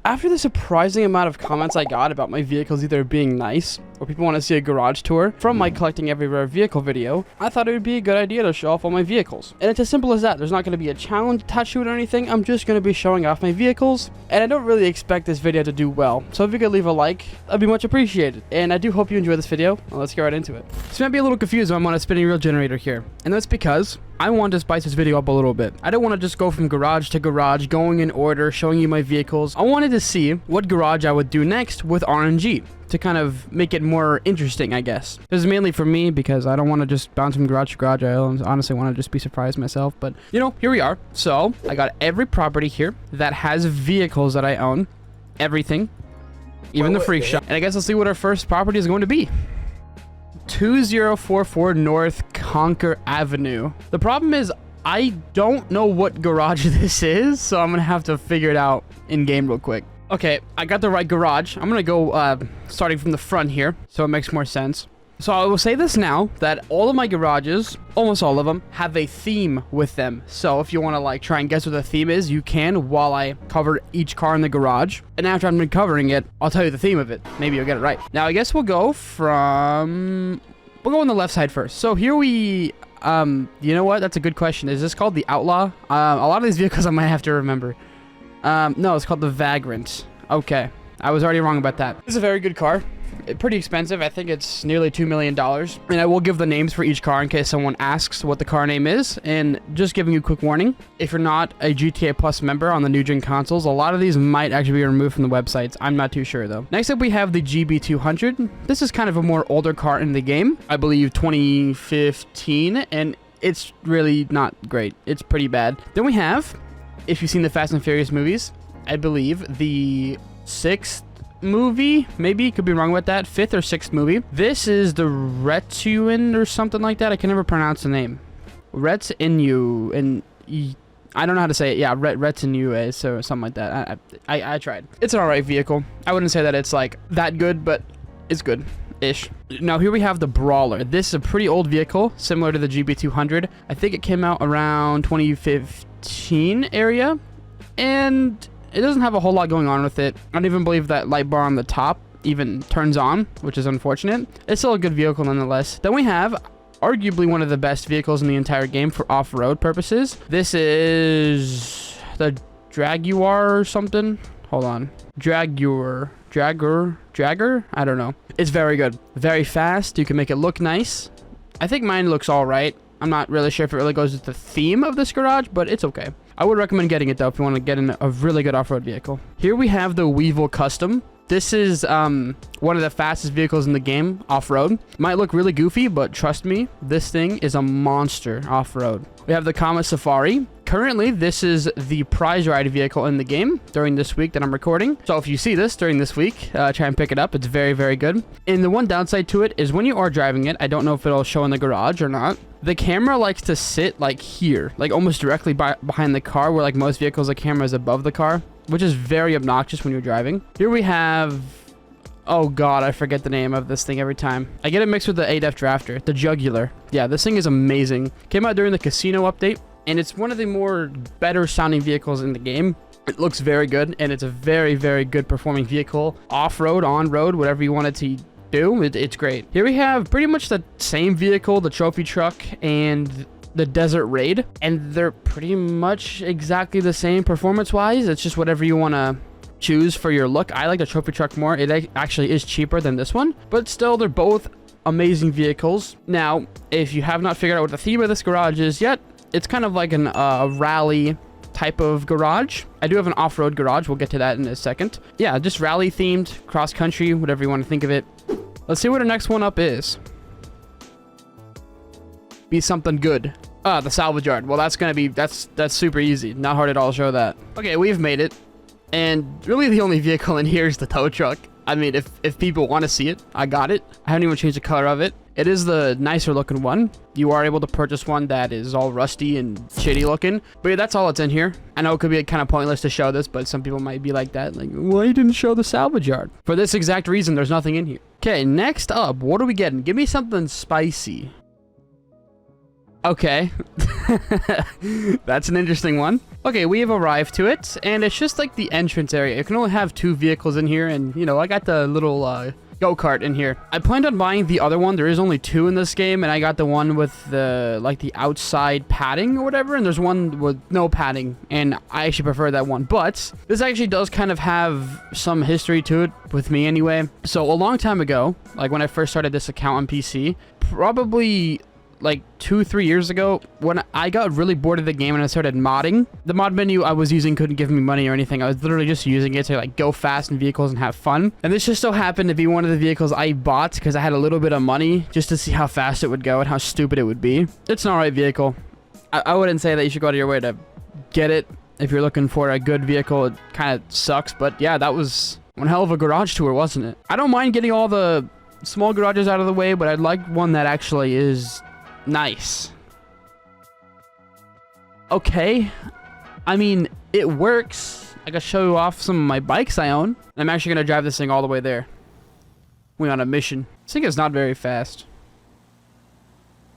After the surprising amount of comments I got about my vehicles either being nice or people want to see a garage tour from my collecting every rare vehicle video, I thought it would be a good idea to show off all my vehicles. And it's as simple as that. There's not going to be a challenge attached to it or anything. I'm just going to be showing off my vehicles, and I don't really expect this video to do well. So if you could leave a like, that'd be much appreciated. And I do hope you enjoy this video. Well, let's get right into it. So you might be a little confused when I'm on a spinning reel generator here, and that's because I want to spice this video up a little bit. I don't want to just go from garage to garage, going in order, showing you my vehicles. I wanted to see what garage I would do next with RNG to kind of make it more interesting, I guess. This is mainly for me because I don't want to just bounce from garage to garage. I honestly want to just be surprised myself, but you know, here we are. So I got every property here that has vehicles that I own, everything, even the freak shop. And I guess let's see what our first property is going to be. 2044 North Conquer Avenue. The problem is I don't know what garage this is, so I'm gonna have to figure it out in game real quick. Okay, I got the right garage. I'm gonna go starting from the front here, so it makes more sense. So I will say this now, that all of my garages, almost all of them, have a theme with them. So if you want to like try and guess what the theme is, you can while I cover each car in the garage. And after I'm done covering it, I'll tell you the theme of it. Maybe you'll get it right. Now I guess we'll go on the left side first. So here we, you know what? That's a good question. Is this called the Outlaw? A lot of these vehicles I might have to remember. No, it's called the Vagrant. Okay. I was already wrong about that. This is a very good car. Pretty expensive. I think it's nearly $2 million. And I will give the names for each car in case someone asks what the car name is. And just giving you a quick warning, if you're not a GTA Plus member on the new gen consoles, a lot of these might actually be removed from the websites. I'm not too sure though. Next up we have the GB200. This is kind of a more older car in the game. I believe 2015, and it's really not great. It's pretty bad. Then we have, if you've seen the Fast and Furious movies, I believe the 6th movie, maybe, could be wrong with that, 5th or 6th movie. This is the Retuin or something like that. I can never pronounce the name. Retinue, and I don't know how to say it. Yeah, Retinue, so something like that. I tried. It's an alright vehicle. I wouldn't say that it's like that good, but it's good-ish. Now here we have the Brawler. This is a pretty old vehicle, similar to the GB200. I think it came out around 2015 area, and it doesn't have a whole lot going on with it. I don't even believe that light bar on the top even turns on, which is unfortunate. It's still a good vehicle nonetheless. Then we have arguably one of the best vehicles in the entire game for off-road purposes. This is the Jaguar or something. Hold on. Jagger? I don't know. It's very good. Very fast. You can make it look nice. I think mine looks all right. I'm not really sure if it really goes with the theme of this garage, but it's okay. I would recommend getting it though if you want to get in a really good off-road vehicle. Here we have the Weevil Custom. This is one of the fastest vehicles in the game off-road. Might look really goofy, but trust me, this thing is a monster off-road. We have the Comet Safari. Currently, this is the prize ride vehicle in the game during this week that I'm recording. So if you see this during this week, try and pick it up. It's very, very good. And the one downside to it is when you are driving it, I don't know if it'll show in the garage or not, the camera likes to sit like here, like almost directly behind the car, where like most vehicles, the camera is above the car, which is very obnoxious when you're driving. Here we have, oh god, I forget the name of this thing every time. I get it mixed with the ADEF Drafter, the Jugular. Yeah, this thing is amazing. Came out during the casino update, and it's one of the more better sounding vehicles in the game. It looks very good, and it's a very, very good performing vehicle. Off-road, on-road, whatever you want it to do, it's great. Here we have pretty much the same vehicle, the trophy truck, and the Desert Raid, and they're pretty much exactly the same performance-wise. It's just whatever you want to choose for your look. I like the trophy truck more. It actually is cheaper than this one, but still, they're both amazing vehicles. Now, if you have not figured out what the theme of this garage is yet, it's kind of like a rally type of garage. I do have an off-road garage. We'll get to that in a second. Yeah, just rally themed, cross-country, whatever you want to think of it. Let's see what our next one up is. Be something good. The salvage yard. Well, that's super easy. Not hard at all to show that. Okay, we've made it. And really the only vehicle in here is the tow truck. I mean, if people want to see it, I got it. I haven't even changed the color of it. It is the nicer looking one. You are able to purchase one that is all rusty and shitty looking. But yeah, that's all that's in here. I know it could be kind of pointless to show this, but some people might be like that. Like, why you didn't show the salvage yard? For this exact reason, there's nothing in here. Okay, next up, what are we getting? Give me something spicy. Okay. That's an interesting one. Okay, we have arrived to it, and it's just like the entrance area. You can only have 2 vehicles in here, and, you know, I got the little go-kart in here. I planned on buying the other one. There is only 2 in this game, and I got the one with the, like, the outside padding or whatever, and there's one with no padding, and I actually prefer that one. But this actually does kind of have some history to it, with me anyway. So a long time ago, like when I first started this account on PC, probably like 2-3 years ago, when I got really bored of the game and I started modding, the mod menu I was using couldn't give me money or anything. I was literally just using it to like go fast in vehicles and have fun. And this just so happened to be one of the vehicles I bought because I had a little bit of money just to see how fast it would go and how stupid it would be. It's an alright vehicle. I wouldn't say that you should go out of your way to get it if you're looking for a good vehicle. It kind of sucks, but yeah, that was one hell of a garage tour, wasn't it? I don't mind getting all the small garages out of the way, but I'd like one that actually is nice. Okay. I mean, it works. I can show you off some of my bikes I own. I'm actually going to drive this thing all the way there. We're on a mission. This thing is not very fast,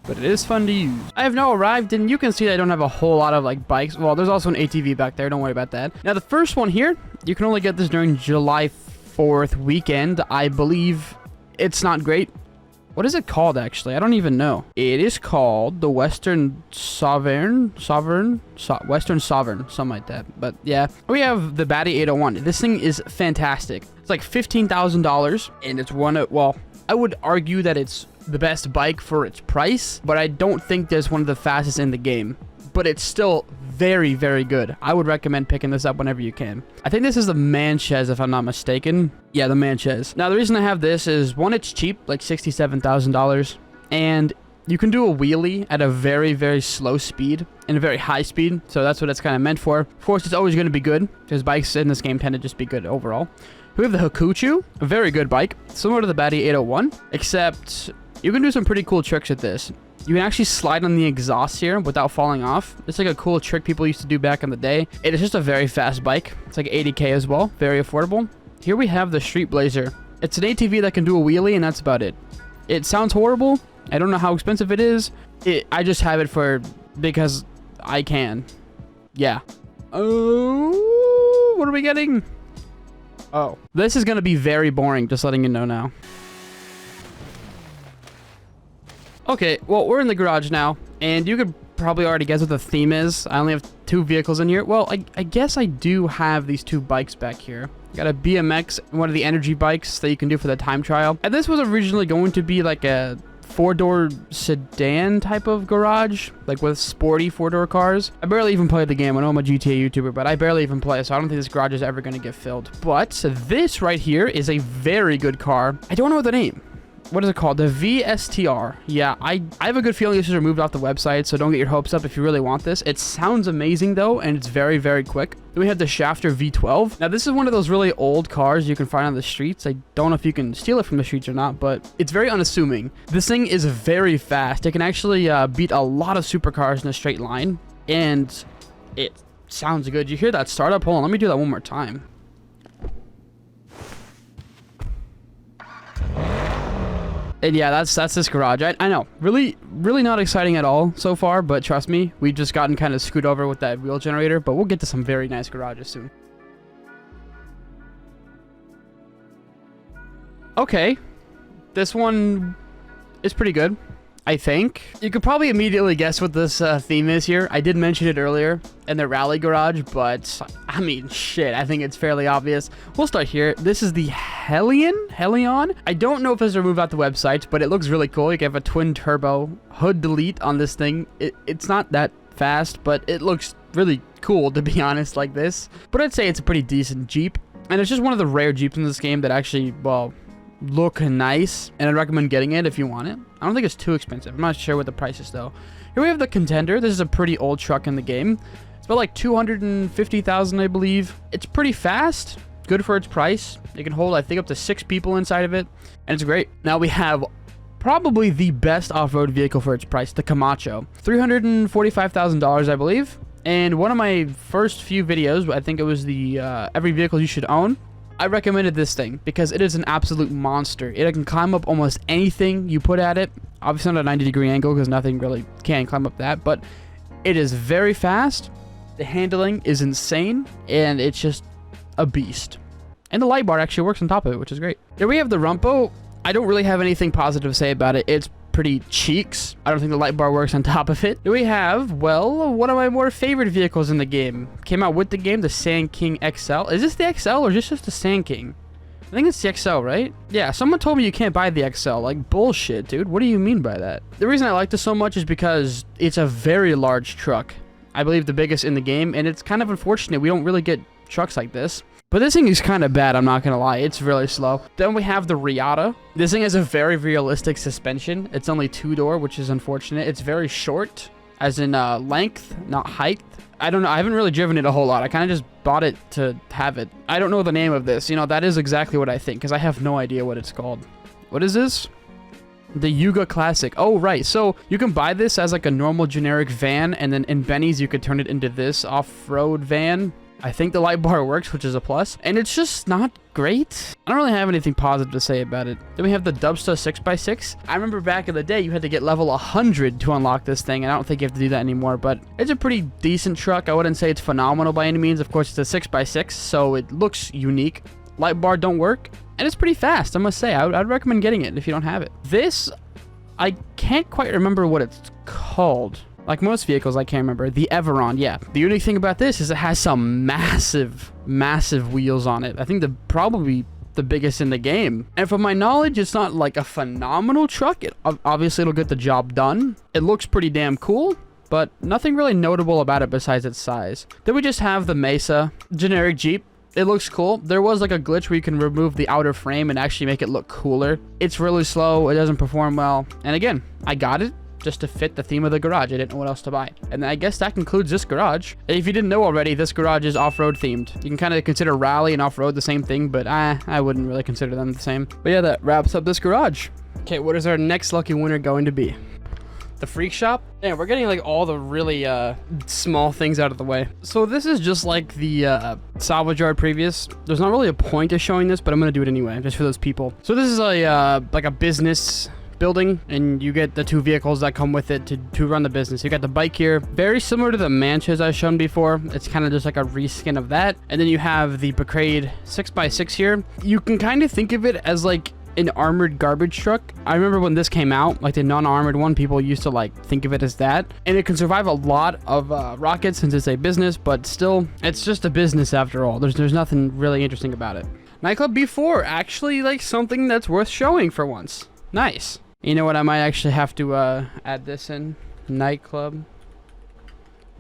but it is fun to use. I have now arrived, and you can see that I don't have a whole lot of like bikes. Well, there's also an ATV back there. Don't worry about that. Now, the first one here, you can only get this during July 4th weekend. I believe it's not great. What is it called, actually? I don't even know. It is called the Western Sovereign, something like that. But yeah, we have the Batty 801. This thing is fantastic. It's like $15,000, and it's one of, well, I would argue that it's the best bike for its price, but I don't think there's one of the fastest in the game. But it's still very, very good. I would recommend picking this up whenever you can. I think this is the Manchez, if I'm not mistaken. Yeah, the Manchez. Now, the reason I have this is, one, it's cheap, like $67,000, and you can do a wheelie at a very, very slow speed and a very high speed, so that's what it's kind of meant for. Of course, it's always going to be good, because bikes in this game tend to just be good overall. We have the Hakuchu, a very good bike, similar to the Batty 801, except you can do some pretty cool tricks with this. You can actually slide on the exhaust here without falling off. It's like a cool trick people used to do back in the day. It is just a very fast bike. It's like 80K as well. Very affordable. Here we have the Street Blazer. It's an ATV that can do a wheelie, and that's about it. It sounds horrible. I don't know how expensive it is. I just have it because I can. Yeah. Oh, what are we getting? Oh. This is going to be very boring, just letting you know now. Okay, well, we're in the garage now, and you could probably already guess what the theme is. I only have 2 vehicles in here. Well, I guess I do have these 2 bikes back here. Got a BMX, one of the energy bikes that you can do for the time trial. And this was originally going to be like a 4-door sedan type of garage, like with sporty 4-door cars. I barely even play the game. I know I'm a GTA YouTuber, but I barely even play, so I don't think this garage is ever going to get filled. But this right here is a very good car. I don't know the name. What is it called? The VSTR. Yeah, I have a good feeling this was removed off the website, so don't get your hopes up if you really want this. It sounds amazing, though, and it's very, very quick. Then we have the Shafter V12. Now, this is one of those really old cars you can find on the streets. I don't know if you can steal it from the streets or not, but it's very unassuming. This thing is very fast. It can actually beat a lot of supercars in a straight line, and it sounds good. You hear that startup? Hold on, let me do that one more time. And yeah, that's this garage. I know, really not exciting at all so far, but trust me, we've just gotten kind of screwed over with that wheel generator, but we'll get to some very nice garages soon. Okay, this one is pretty good, I think. You could probably immediately guess what this theme is here. I did mention it earlier in the rally garage, but I mean, shit, I think it's fairly obvious. We'll start here. This is the Helion. I don't know if this is removed off the website, but it looks really cool. You can have a twin turbo hood delete on this thing. It's not that fast, but it looks really cool, to be honest, like this. But I'd say it's a pretty decent Jeep, and it's just one of the rare Jeeps in this game that actually, well, look nice, and I'd recommend getting it if you want it. I don't think it's too expensive. I'm not sure what the price is, though. Here we have the Contender. This is a pretty old truck in the game. It's about like 250,000, I believe. It's pretty fast, good for its price. It can hold, I think, up to 6 people inside of it, and it's great. Now we have probably the best off-road vehicle for its price, the Camacho. $345,000, I believe. And one of my first few videos, I think it was the every vehicle you should own. I recommended this thing because it is an absolute monster. It can climb up almost anything you put at it. Obviously not a 90-degree angle because nothing really can climb up that, but it is very fast. The handling is insane, and it's just a beast. And the light bar actually works on top of it, which is great. There we have the Rumpo. I don't really have anything positive to say about it. It's pretty cheeks. I don't think the light bar works on top of it. Here we have, well, one of my more favorite vehicles in the game. Came out with the game, the Sand King XL. Is this the XL or is this just the Sand King? I think it's the XL, right? Yeah, someone told me you can't buy the XL. Like, bullshit, dude. What do you mean by that? The reason I like this so much is because it's a very large truck. I believe the biggest in the game, and it's kind of unfortunate. We don't really get trucks like this. But this thing is kind of bad, I'm not going to lie. It's really slow. Then we have the Riata. This thing has a very realistic suspension. It's only 2-door, which is unfortunate. It's very short, as in length, not height. I don't know. I haven't really driven it a whole lot. I kind of just bought it to have it. I don't know the name of this. You know, that is exactly what I think, because I have no idea what it's called. What is this? The Yuga Classic. Oh, right. So you can buy this as like a normal generic van, and then in Benny's, you could turn it into this off-road van. I think the light bar works, which is a plus, and it's just not great. I don't really have anything positive to say about it. Then we have the Dubsta 6x6. I remember back in the day, you had to get level 100 to unlock this thing, and I don't think you have to do that anymore, but it's a pretty decent truck. I wouldn't say it's phenomenal by any means. Of course, it's a 6x6, so it looks unique. Light bar don't work, and it's pretty fast, I must say. I'd recommend getting it if you don't have it. This, I can't quite remember what it's called. Like most vehicles, I can't remember. The Everon, yeah. The unique thing about this is it has some massive, massive wheels on it. I think probably the biggest in the game. And from my knowledge, it's not like a phenomenal truck. Obviously, it'll get the job done. It looks pretty damn cool, but nothing really notable about it besides its size. Then we just have the Mesa, generic Jeep. It looks cool. There was like a glitch where you can remove the outer frame and actually make it look cooler. It's really slow. It doesn't perform well. And again, I got it just to fit the theme of the garage. I didn't know what else to buy. And I guess that concludes this garage. If you didn't know already, this garage is off-road themed. You can kind of consider rally and off-road the same thing, but I wouldn't really consider them the same. But yeah, that wraps up this garage. Okay, what is our next lucky winner going to be? The Freak Shop? Yeah, we're getting like all the really small things out of the way. So this is just like the salvage yard previous. There's not really a point to showing this, but I'm gonna do it anyway, just for those people. So this is a like a business building, and you get the 2 vehicles that come with it to run the business. You got the bike here, very similar to the Manches I've shown before. It's kind of just like a reskin of that. And then you have the Bacrade 6x6 here. You can kind of think of it as like an armored garbage truck. I remember when this came out, like the non-armored one, people used to like think of it as that, and it can survive a lot of rockets since it's a business, but still, it's just a business after all. There's nothing really interesting about it. Nightclub B4, actually like something that's worth showing for once. Nice. You know what? I might actually have to add this in. Nightclub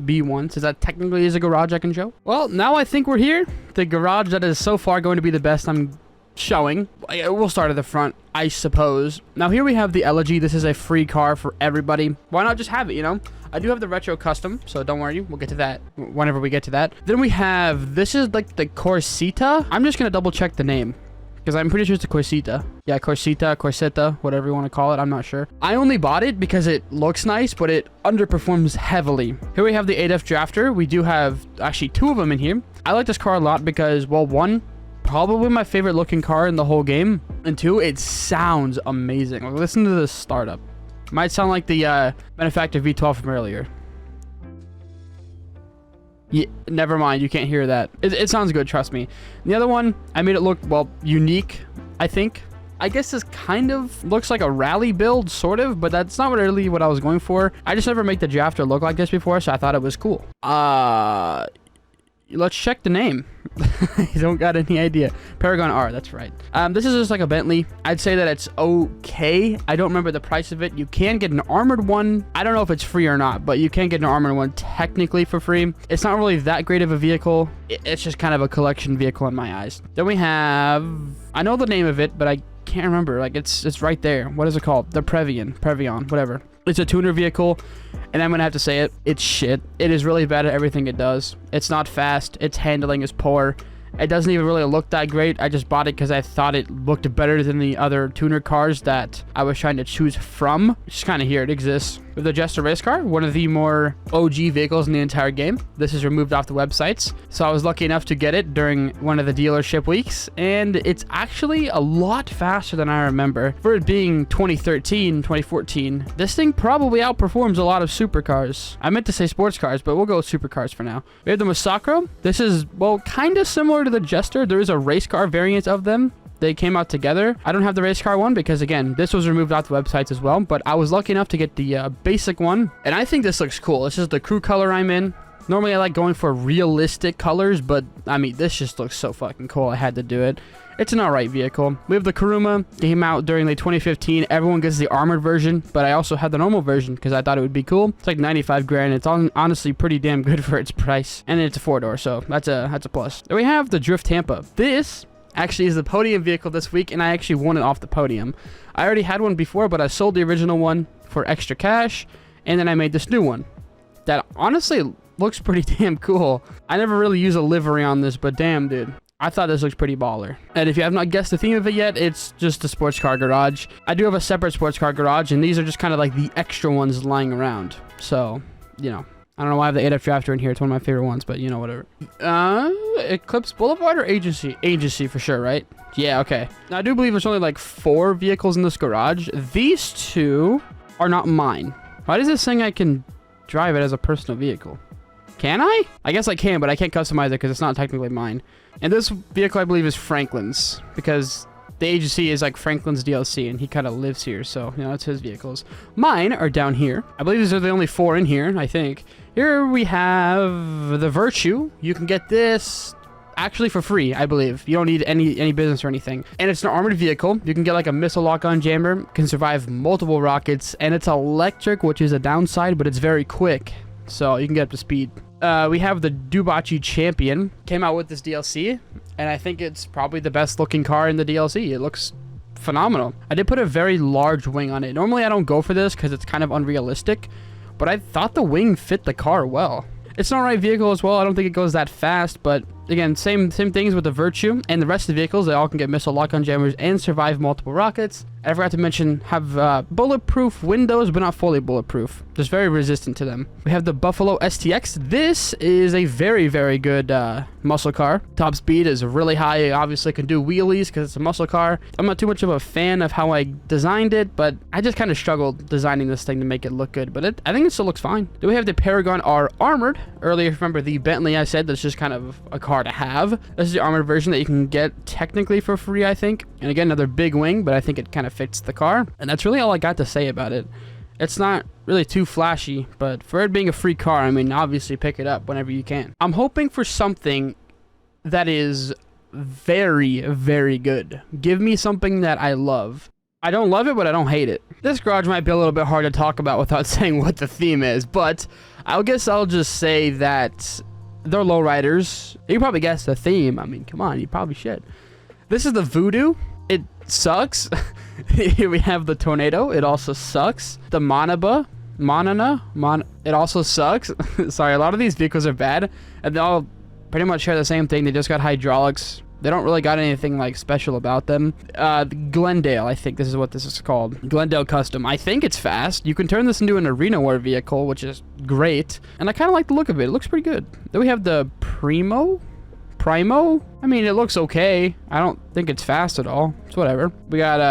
B1, since that technically is a garage I can show. Well, now I think we're here. The garage that is so far going to be the best I'm showing. We'll start at the front, I suppose. Now here we have the Elegy. This is a free car for everybody. Why not just have it, you know? I do have the Retro Custom, so don't worry. We'll get to that whenever we get to that. Then we have, this is like the Corsita. I'm just going to double check the name, because I'm pretty sure it's a Corsita. Yeah, Corsita, whatever you want to call it. I'm not sure. I only bought it because it looks nice, but it underperforms heavily. Here we have the 8F Drafter. We do have actually 2 of them in here. I like this car a lot because, well, 1, probably my favorite looking car in the whole game. And 2, it sounds amazing. Like, listen to this startup. Might sound like the Benefactor V12 from earlier. Yeah, never mind. You can't hear that. It sounds good, trust me. The other one, I made it look, well, unique, I think. I guess this kind of looks like a rally build, sort of, but that's not really what I was going for. I just never make the drafter look like this before, so I thought it was cool. Let's check the name. I don't got any idea. Paragon R, that's right. This is just like a Bentley. I'd say that it's okay. I don't remember the price of it. You can get an armored one. I don't know if it's free or not, but you can get an armored one technically for free. It's not really that great of a vehicle. It's just kind of a collection vehicle in my eyes. Then we have, I know the name of it, but I can't remember. Like it's right there. What is it called? The Previon, whatever. It's a tuner vehicle, and I'm gonna have to say it. It's shit. It is really bad at everything it does. It's not fast. Its handling is poor. It doesn't even really look that great. I just bought it because I thought it looked better than the other tuner cars that I was trying to choose from. Just kind of here. It exists. With the Jester race car, one of the more OG vehicles in the entire game. This is removed off the websites. So I was lucky enough to get it during one of the dealership weeks. And it's actually a lot faster than I remember. For it being 2013, 2014, this thing probably outperforms a lot of supercars. I meant to say sports cars, but we'll go with supercars for now. We have the Masacro. This is, well, kind of similar to the Jester. There is a race car variant of them. They came out together. I don't have the race car one because, again, this was removed off the websites as well. But I was lucky enough to get the basic one. And I think this looks cool. This is the crew color I'm in. Normally, I like going for realistic colors. But, I mean, this just looks so fucking cool. I had to do it. It's an alright vehicle. We have the Kuruma. Came out during the 2015. Everyone gets the armored version. But I also had the normal version because I thought it would be cool. It's like 95 grand. It's honestly pretty damn good for its price. And it's a 4-door. So that's a plus. Then we have the Drift Tampa. This actually is the podium vehicle this week, and I actually won it off the podium. I already had one before, but I sold the original one for extra cash, and then I made this new one that honestly looks pretty damn cool. I never really use a livery on this, but damn, dude, I thought this looks pretty baller. And if you have not guessed the theme of it yet, it's just a sports car garage. I do have a separate sports car garage, and these are just kind of like the extra ones lying around. So, you know, I don't know why I have the 8F Drafter in here. It's one of my favorite ones, but you know, whatever. Eclipse Boulevard or Agency? Agency for sure, right? Yeah, okay. Now, I do believe there's only like 4 vehicles in this garage. These 2 are not mine. Why does this saying I can drive it as a personal vehicle? Can I? I guess I can, but I can't customize it because it's not technically mine. And this vehicle, I believe, is Franklin's because the Agency is like Franklin's DLC, and he kind of lives here, so, you know, it's his vehicles. Mine are down here. I believe these are the only 4 in here, I think. Here we have the Virtue. You can get this actually for free, I believe. You don't need any business or anything. And it's an armored vehicle. You can get like a missile lock-on jammer, can survive multiple rockets, and it's electric, which is a downside, but it's very quick, so you can get up to speed. We have the Dubachi Champion. Came out with this DLC, and I think it's probably the best looking car in the DLC. It looks phenomenal. I did put a very large wing on it. Normally I don't go for this because it's kind of unrealistic, but I thought the wing fit the car well. It's an alright vehicle as well. I don't think it goes that fast, but again, same things with the Virtue and the rest of the vehicles. They all can get missile lock-on jammers and survive multiple rockets. I forgot to mention, have bulletproof windows, but not fully bulletproof. Just very resistant to them. We have the Buffalo STX. This is a very, very good muscle car. Top speed is really high. It obviously can do wheelies because it's a muscle car. I'm not too much of a fan of how I designed it, but I just kind of struggled designing this thing to make it look good. But I think it still looks fine. Then we have the Paragon R Armored. Earlier, remember the Bentley I said that's just kind of a car to have. This is the armored version that you can get technically for free, I think. And again, another big wing, but I think it kind of fits the car. And that's really all I got to say about it. It's not really too flashy, but for it being a free car, I mean, obviously pick it up whenever you can. I'm hoping for something that is very, very good. Give me something that I love. I don't love it, but I don't hate it. This garage might be a little bit hard to talk about without saying what the theme is, but I guess I'll just say that they're lowriders. You can probably guess the theme. I mean, come on, you probably should. This is the Voodoo. It sucks. Here we have the Tornado. It also sucks. The Monana. It also sucks. Sorry, a lot of these vehicles are bad, and they all pretty much share the same thing. They just got hydraulics. They don't really got anything like special about them. Glendale, I think this is what this is called. Glendale Custom. I think it's fast. You can turn this into an arena war vehicle, which is great. And I kind of like the look of it. It looks pretty good. Then we have the Primo. I mean, it looks okay. I don't think it's fast at all. It's whatever. We got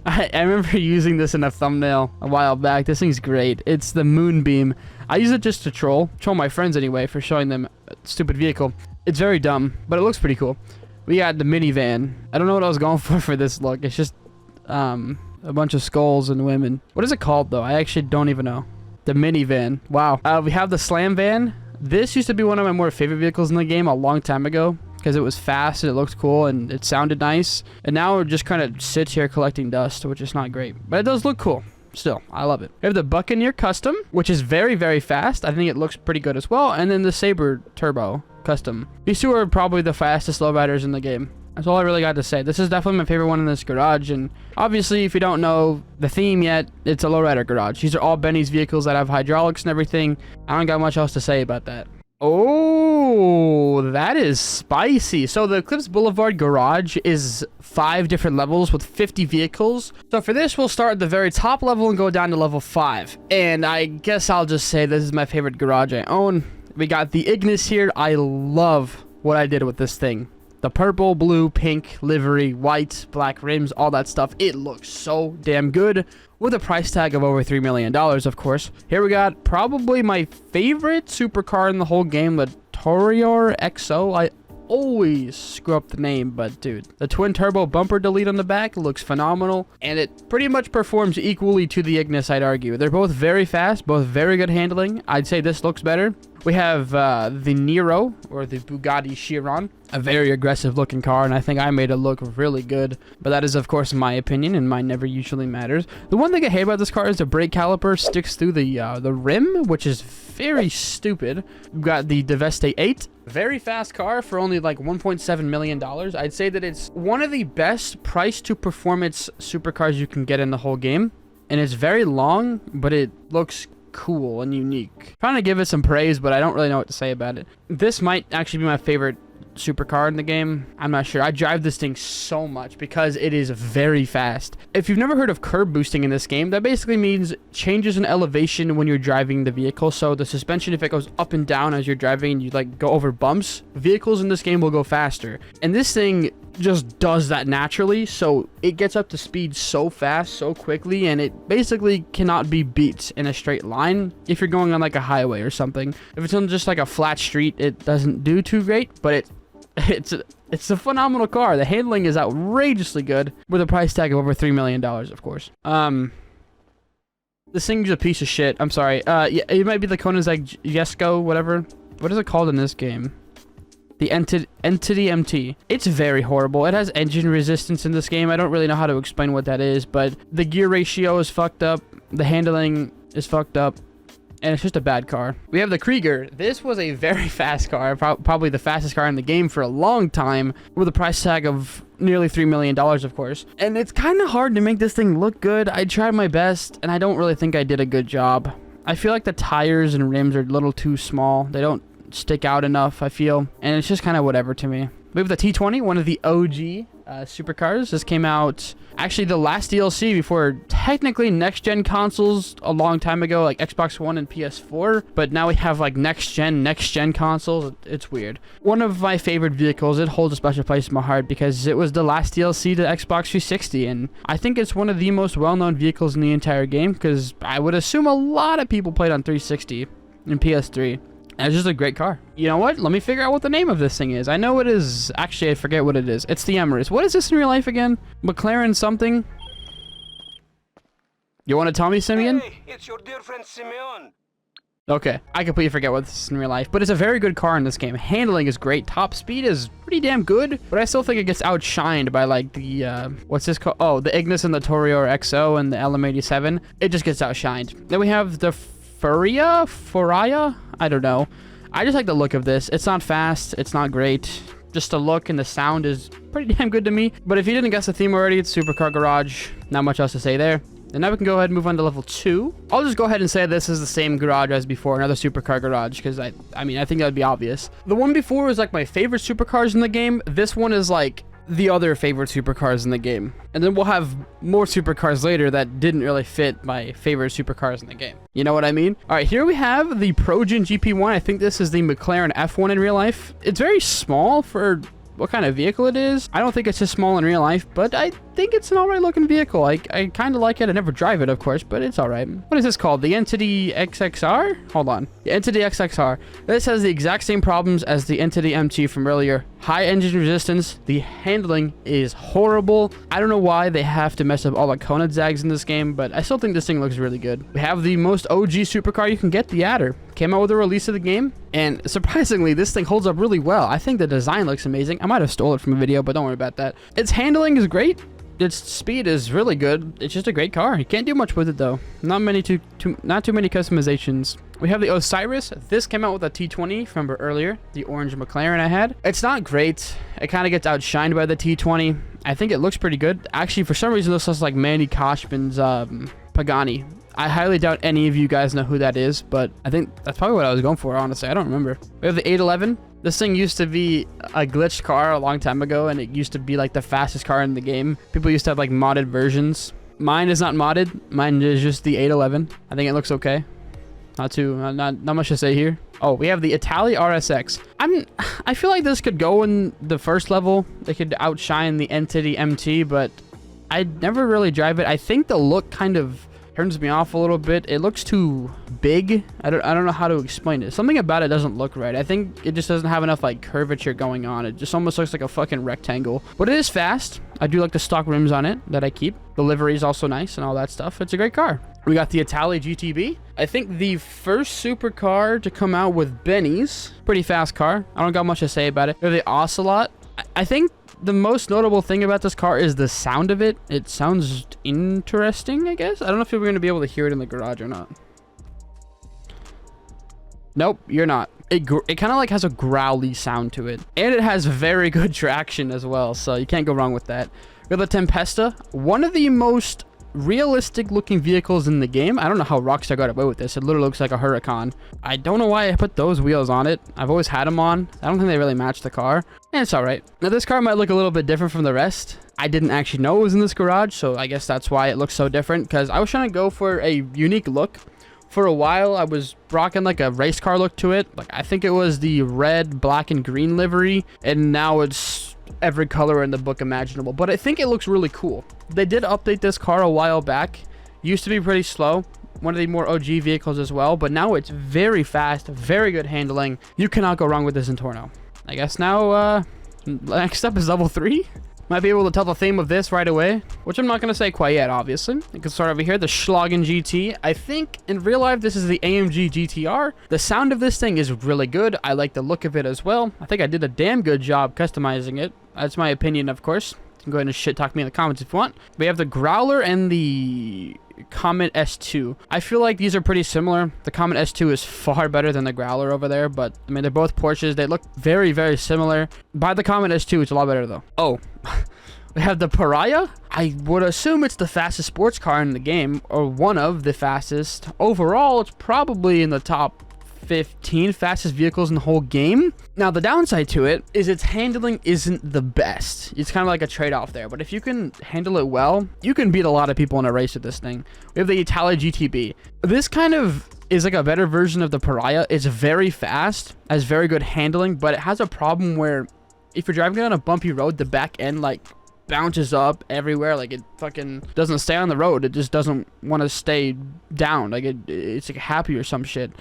I remember using this in a thumbnail a while back. This thing's great. It's the Moonbeam. I use it just to troll my friends anyway, for showing them a stupid vehicle. It's very dumb, but it looks pretty cool. We got the minivan. I don't know what I was going for this look. It's just a bunch of skulls and women. What is it called though? I actually don't even know. The minivan. Wow. We have the Slam Van. This used to be one of my more favorite vehicles in the game a long time ago because it was fast and it looked cool and it sounded nice. And now it just kind of sits here collecting dust, which is not great. But it does look cool. Still, I love it. We have the Buccaneer Custom, which is very, very fast. I think it looks pretty good as well. And then the Sabre Turbo Custom. These two are probably the fastest lowriders in the game. That's all I really got to say. This is definitely my favorite one in this garage. And obviously, if you don't know the theme yet, it's a lowrider garage. These are all Benny's vehicles that have hydraulics and everything. I don't got much else to say about that. Oh, Ooh, that is spicy. So the Eclipse Boulevard Garage is 5 different levels with 50 vehicles. So for this, we'll start at the very top level and go down to level 5. And I guess I'll just say this is my favorite garage I own. We got the Ignis here. I love what I did with this thing. The purple, blue, pink, livery, white, black rims, all that stuff. It looks so damn good with a price tag of over $3 million, of course. Here we got probably my favorite supercar in the whole game, the Torior XO. I always screw up the name, but dude, the twin turbo bumper delete on the back looks phenomenal, and it pretty much performs equally to the Ignis, I'd argue. They're both very fast, both very good handling. I'd say this looks better. We have the Nero, or the Bugatti Chiron, a very aggressive looking car, and I think I made it look really good. But that is, of course, my opinion, and mine never usually matters. The one thing I hate about this car is the brake caliper sticks through the rim, which is very stupid. We've got the Deveste 8. Very fast car for only like $1.7 million. I'd say that it's one of the best price to performance supercars you can get in the whole game. And it's very long, but it looks cool and unique. Trying to give it some praise, but I don't really know what to say about it. This might actually be my favorite supercar in the game. I'm not sure. I drive this thing so much because it is very fast. If you've never heard of curb boosting in this game, that basically means changes in elevation when you're driving the vehicle. So the suspension, if it goes up and down as you're driving and you like go over bumps, vehicles in this game will go faster. And this thing just does that naturally, so it gets up to speed so fast, so quickly, and it basically cannot be beat in a straight line if you're going on like a highway or something. If it's on just like a flat street, it doesn't do too great, but it's a phenomenal car. The handling is outrageously good with a price tag of over $3 million, of course. This thing's a piece of shit. I'm sorry. Yeah, it might be the Koenigsegg Jesko, whatever. What is it called in this game? The Entity MT. It's very horrible. It has engine resistance in this game. I don't really know how to explain what that is, but the gear ratio is fucked up. The handling is fucked up. And it's just a bad car. We have the Krieger. This was a very fast car, probably the fastest car in the game for a long time, with a price tag of nearly $3 million, of course. And it's kind of hard to make this thing look good. I tried my best, and I don't really think I did a good job. I feel like the tires and rims are a little too small. They don't stick out enough, I feel, and it's just kind of whatever to me. We have the T20, one of the OG supercars. This came out actually the last DLC before technically next gen consoles a long time ago, like Xbox One and PS4, but now we have like next gen consoles. It's weird. One of my favorite vehicles. It holds a special place in my heart because it was the last DLC to Xbox 360, and I think it's one of the most well-known vehicles in the entire game because I would assume a lot of people played on 360 and PS3. And it's just a great car. You know what? Let me figure out what the name of this thing is. I know it is. Actually, I forget what it is. It's the Emirates. What is this in real life again? McLaren something? You want to tell me, Simeon? Hey, it's your dear friend Simeon. Okay, I completely forget what this is in real life, but it's a very good car in this game. Handling is great. Top speed is pretty damn good, but I still think it gets outshined by like the, what's this called? Oh, the Ignis and the Torior XO and the LM87. It just gets outshined. Then we have the Furia? I don't know. I just like the look of this. It's not fast. It's not great. Just the look and the sound is pretty damn good to me. But if you didn't guess the theme already, it's Supercar Garage. Not much else to say there. And now we can go ahead and move on to level 2. I'll just go ahead and say this is the same garage as before, another supercar garage, because I mean, I think that would be obvious. The one before was like my favorite supercars in the game. This one is like the other favorite supercars in the game. And then we'll have more supercars later that didn't really fit my favorite supercars in the game. You know what I mean? All right, here we have the Progen GP1. I think this is the McLaren F1 in real life. It's very small for what kind of vehicle it is. I don't think it's as small in real life, but I think it's an alright looking vehicle. I kind of like it. I never drive it, of course, but it's alright. What is this called? The Entity XXR? Hold on. The Entity XXR. This has the exact same problems as the Entity MT from earlier. High engine resistance. The handling is horrible. I don't know why they have to mess up all the Koenigsegg's in this game, but I still think this thing looks really good. We have the most OG supercar you can get, the Adder. Came out with the release of the game, and surprisingly, this thing holds up really well. I think the design looks amazing. I might have stole it from a video, but don't worry about that. Its handling is great. Its speed is really good. It's just a great car. You can't do much with it though. Not too many customizations. We have the Osiris. This came out with a T20 from earlier, the orange McLaren I had. It's not great. It kind of gets outshined by the T20. I think it looks pretty good. Actually, for some reason, this looks like Manny Koshman's Pagani. I highly doubt any of you guys know who that is, but I think that's probably what I was going for, honestly. I don't remember. We have the 811. This thing used to be a glitched car a long time ago, and it used to be like the fastest car in the game. People used to have like modded versions. Mine is not modded. Mine is just the 811. I think it looks okay. Not much to say here. Oh, we have the Italia RSX. I feel like this could go in the first level. They could outshine the Entity MT, but I'd never really drive it. I think the look kind of turns me off a little bit. It looks too big. I don't know how to explain it. Something about it doesn't look right. I think it just doesn't have enough like curvature going on. It just almost looks like a fucking rectangle. But it is fast. I do like the stock rims on it that I keep. The livery is also nice and all that stuff. It's a great car. We got the Italia GTB. I think the first supercar to come out with Benny's. Pretty fast car. I don't got much to say about it. We have the Ocelot. I think the most notable thing about this car is the sound of it. It sounds interesting, I guess. I don't know if you're going to be able to hear it in the garage or not. Nope, you're not. It kind of like has a growly sound to it. And it has very good traction as well, so you can't go wrong with that. We have the Tempesta. One of the most realistic looking vehicles in the game. I don't know how Rockstar got away with this. It literally looks like a Huracan. I don't know why I put those wheels on it. I've always had them on. I don't think they really match the car. And it's all right. Now this car might look a little bit different from the rest. I didn't actually know it was in this garage, so I guess that's why it looks so different, because I was trying to go for a unique look. For a while, I was rocking like a race car look to it. Like I think it was the red, black, and green livery, and now it's every color in the book imaginable. But I think it looks really cool. They did update this car a while back. Used to be pretty slow. One of the more OG vehicles as well, but now it's very fast, very good handling. You cannot go wrong with this in Torno. I guess now, next up is level 3. Might be able to tell the theme of this right away, which I'm not going to say quite yet, obviously. You can start over here, the Schlagen GT. I think in real life, this is the AMG GTR. The sound of this thing is really good. I like the look of it as well. I think I did a damn good job customizing it. That's my opinion, of course. You can go ahead and shit talk me in the comments if you want. We have the Growler and the Comet S2. I feel like these are pretty similar. The Comet S2 is far better than the Growler over there, but I mean, they're both Porsches. They look very, very similar. By the Comet S2, it's a lot better though. Oh, we have the Pariah. I would assume it's the fastest sports car in the game, or one of the fastest. Overall, it's probably in the top 15 fastest vehicles in the whole game. Now the downside to it is its handling isn't the best. It's kind of like a trade-off there, but if you can handle it well, you can beat a lot of people in a race with this thing. We have the Italia GTB. This kind of is like a better version of the Pariah. It's very fast, has very good handling, but it has a problem where if you're driving on a bumpy road, the back end like bounces up everywhere. Like it fucking doesn't stay on the road. It just doesn't want to stay down. Like it's like happy or some shit.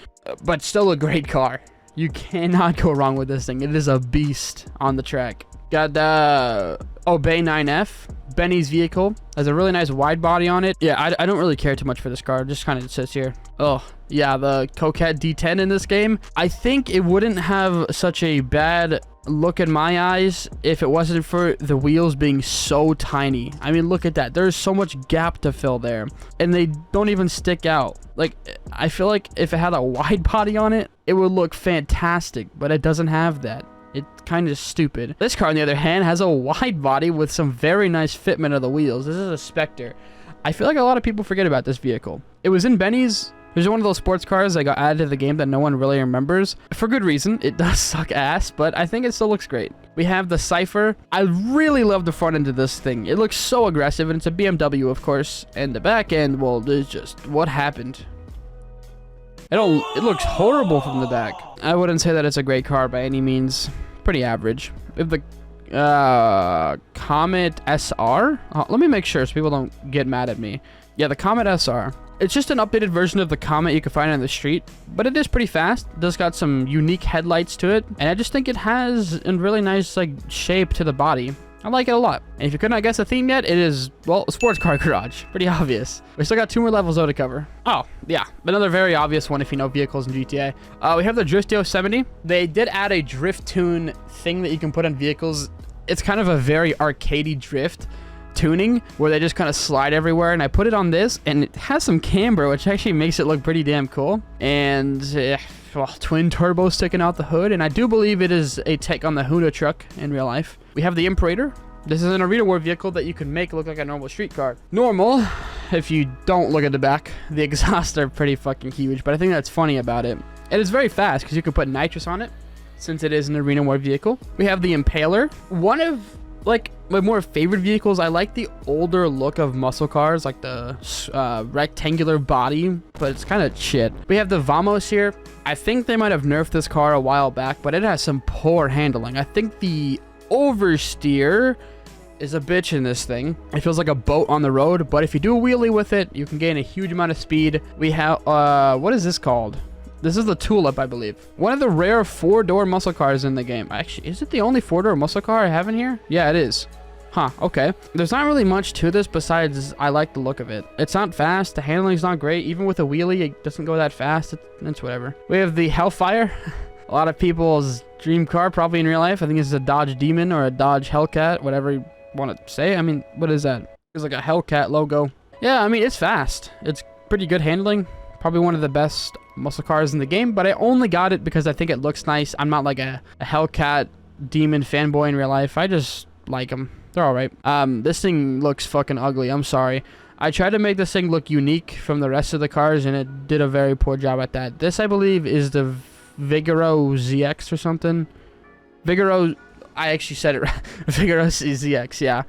But still a great car. You cannot go wrong with this thing. It is a beast on the track. Got the Obey 9F, Benny's vehicle. Has a really nice wide body on it. Yeah, I don't really care too much for this car. It just kind of sits here. Oh, yeah, the Coquette D10 in this game. I think it wouldn't have such a bad look in my eyes if it wasn't for the wheels being so tiny. I mean, look at that. There's so much gap to fill there, and they don't even stick out. Like, I feel like if it had a wide body on it, it would look fantastic, but it doesn't have that. It's kind of stupid. This car, on the other hand, has a wide body with some very nice fitment of the wheels. This is a Spectre. I feel like a lot of people forget about this vehicle. It was in Benny's. There's one of those sports cars that got added to the game that no one really remembers. For good reason. It does suck ass, but I think it still looks great. We have the Cypher. I really love the front end of this thing. It looks so aggressive, and it's a BMW, of course. And the back end, well, it's just what happened. It looks horrible from the back. I wouldn't say that it's a great car by any means. Pretty average. We have the Comet SR. Let me make sure so people don't get mad at me. Yeah, the Comet SR. It's just an updated version of the Comet you can find on the street, but it is pretty fast. It does got some unique headlights to it, and I just think it has a really nice like shape to the body. I like it a lot. And if you could not guess the theme yet, it is, well, a sports car garage. Pretty obvious. We still got 2 more levels though to cover. Oh, yeah. Another very obvious one if you know vehicles in GTA. We have the Driftio 70. They did add a drift tune thing that you can put on vehicles. It's kind of a very arcadey drift tuning where they just kind of slide everywhere, and I put it on this, and it has some camber, which actually makes it look pretty damn cool. And well, twin turbos sticking out the hood, and I do believe it is a take on the Huda truck in real life. We have the Imperator. This is an Arena War vehicle that you can make look like a normal street car. Normal, if you don't look at the back. The exhausts are pretty fucking huge, but I think that's funny about it. It is very fast because you can put nitrous on it. since it is an arena war vehicle. We have the Impaler. One of like my more favorite vehicles. I like the older look of muscle cars, like the rectangular body, but it's kind of shit. We have the Vamos here. I think they might have nerfed this car a while back, but it has some poor handling. I think the oversteer is a bitch in this thing. It feels like a boat on the road, but if you do a wheelie with it, you can gain a huge amount of speed. We have, what is this called? This is the Tulip, I believe. One of the rare 4-door muscle cars in the game. Actually, is it the only 4-door muscle car I have in here? Yeah, it is. Huh, okay. There's not really much to this besides I like the look of it. It's not fast. The handling's not great. Even with a wheelie, it doesn't go that fast. It's whatever. We have the Hellfire. A lot of people's dream car, probably in real life. I think it's a Dodge Demon or a Dodge Hellcat, whatever you want to say. I mean, what is that? It's like a Hellcat logo. Yeah, I mean, it's fast. It's pretty good handling. Probably one of the best muscle cars in the game, but I only got it because I think it looks nice. I'm not like a Hellcat Demon fanboy in real life. I just like them. They're all right. This thing looks fucking ugly. I'm sorry. I tried to make this thing look unique from the rest of the cars, and it did a very poor job at that. This, I believe, is the Vigoro ZX or something. Vigoro, I actually said it right. Vigoro ZX, yeah.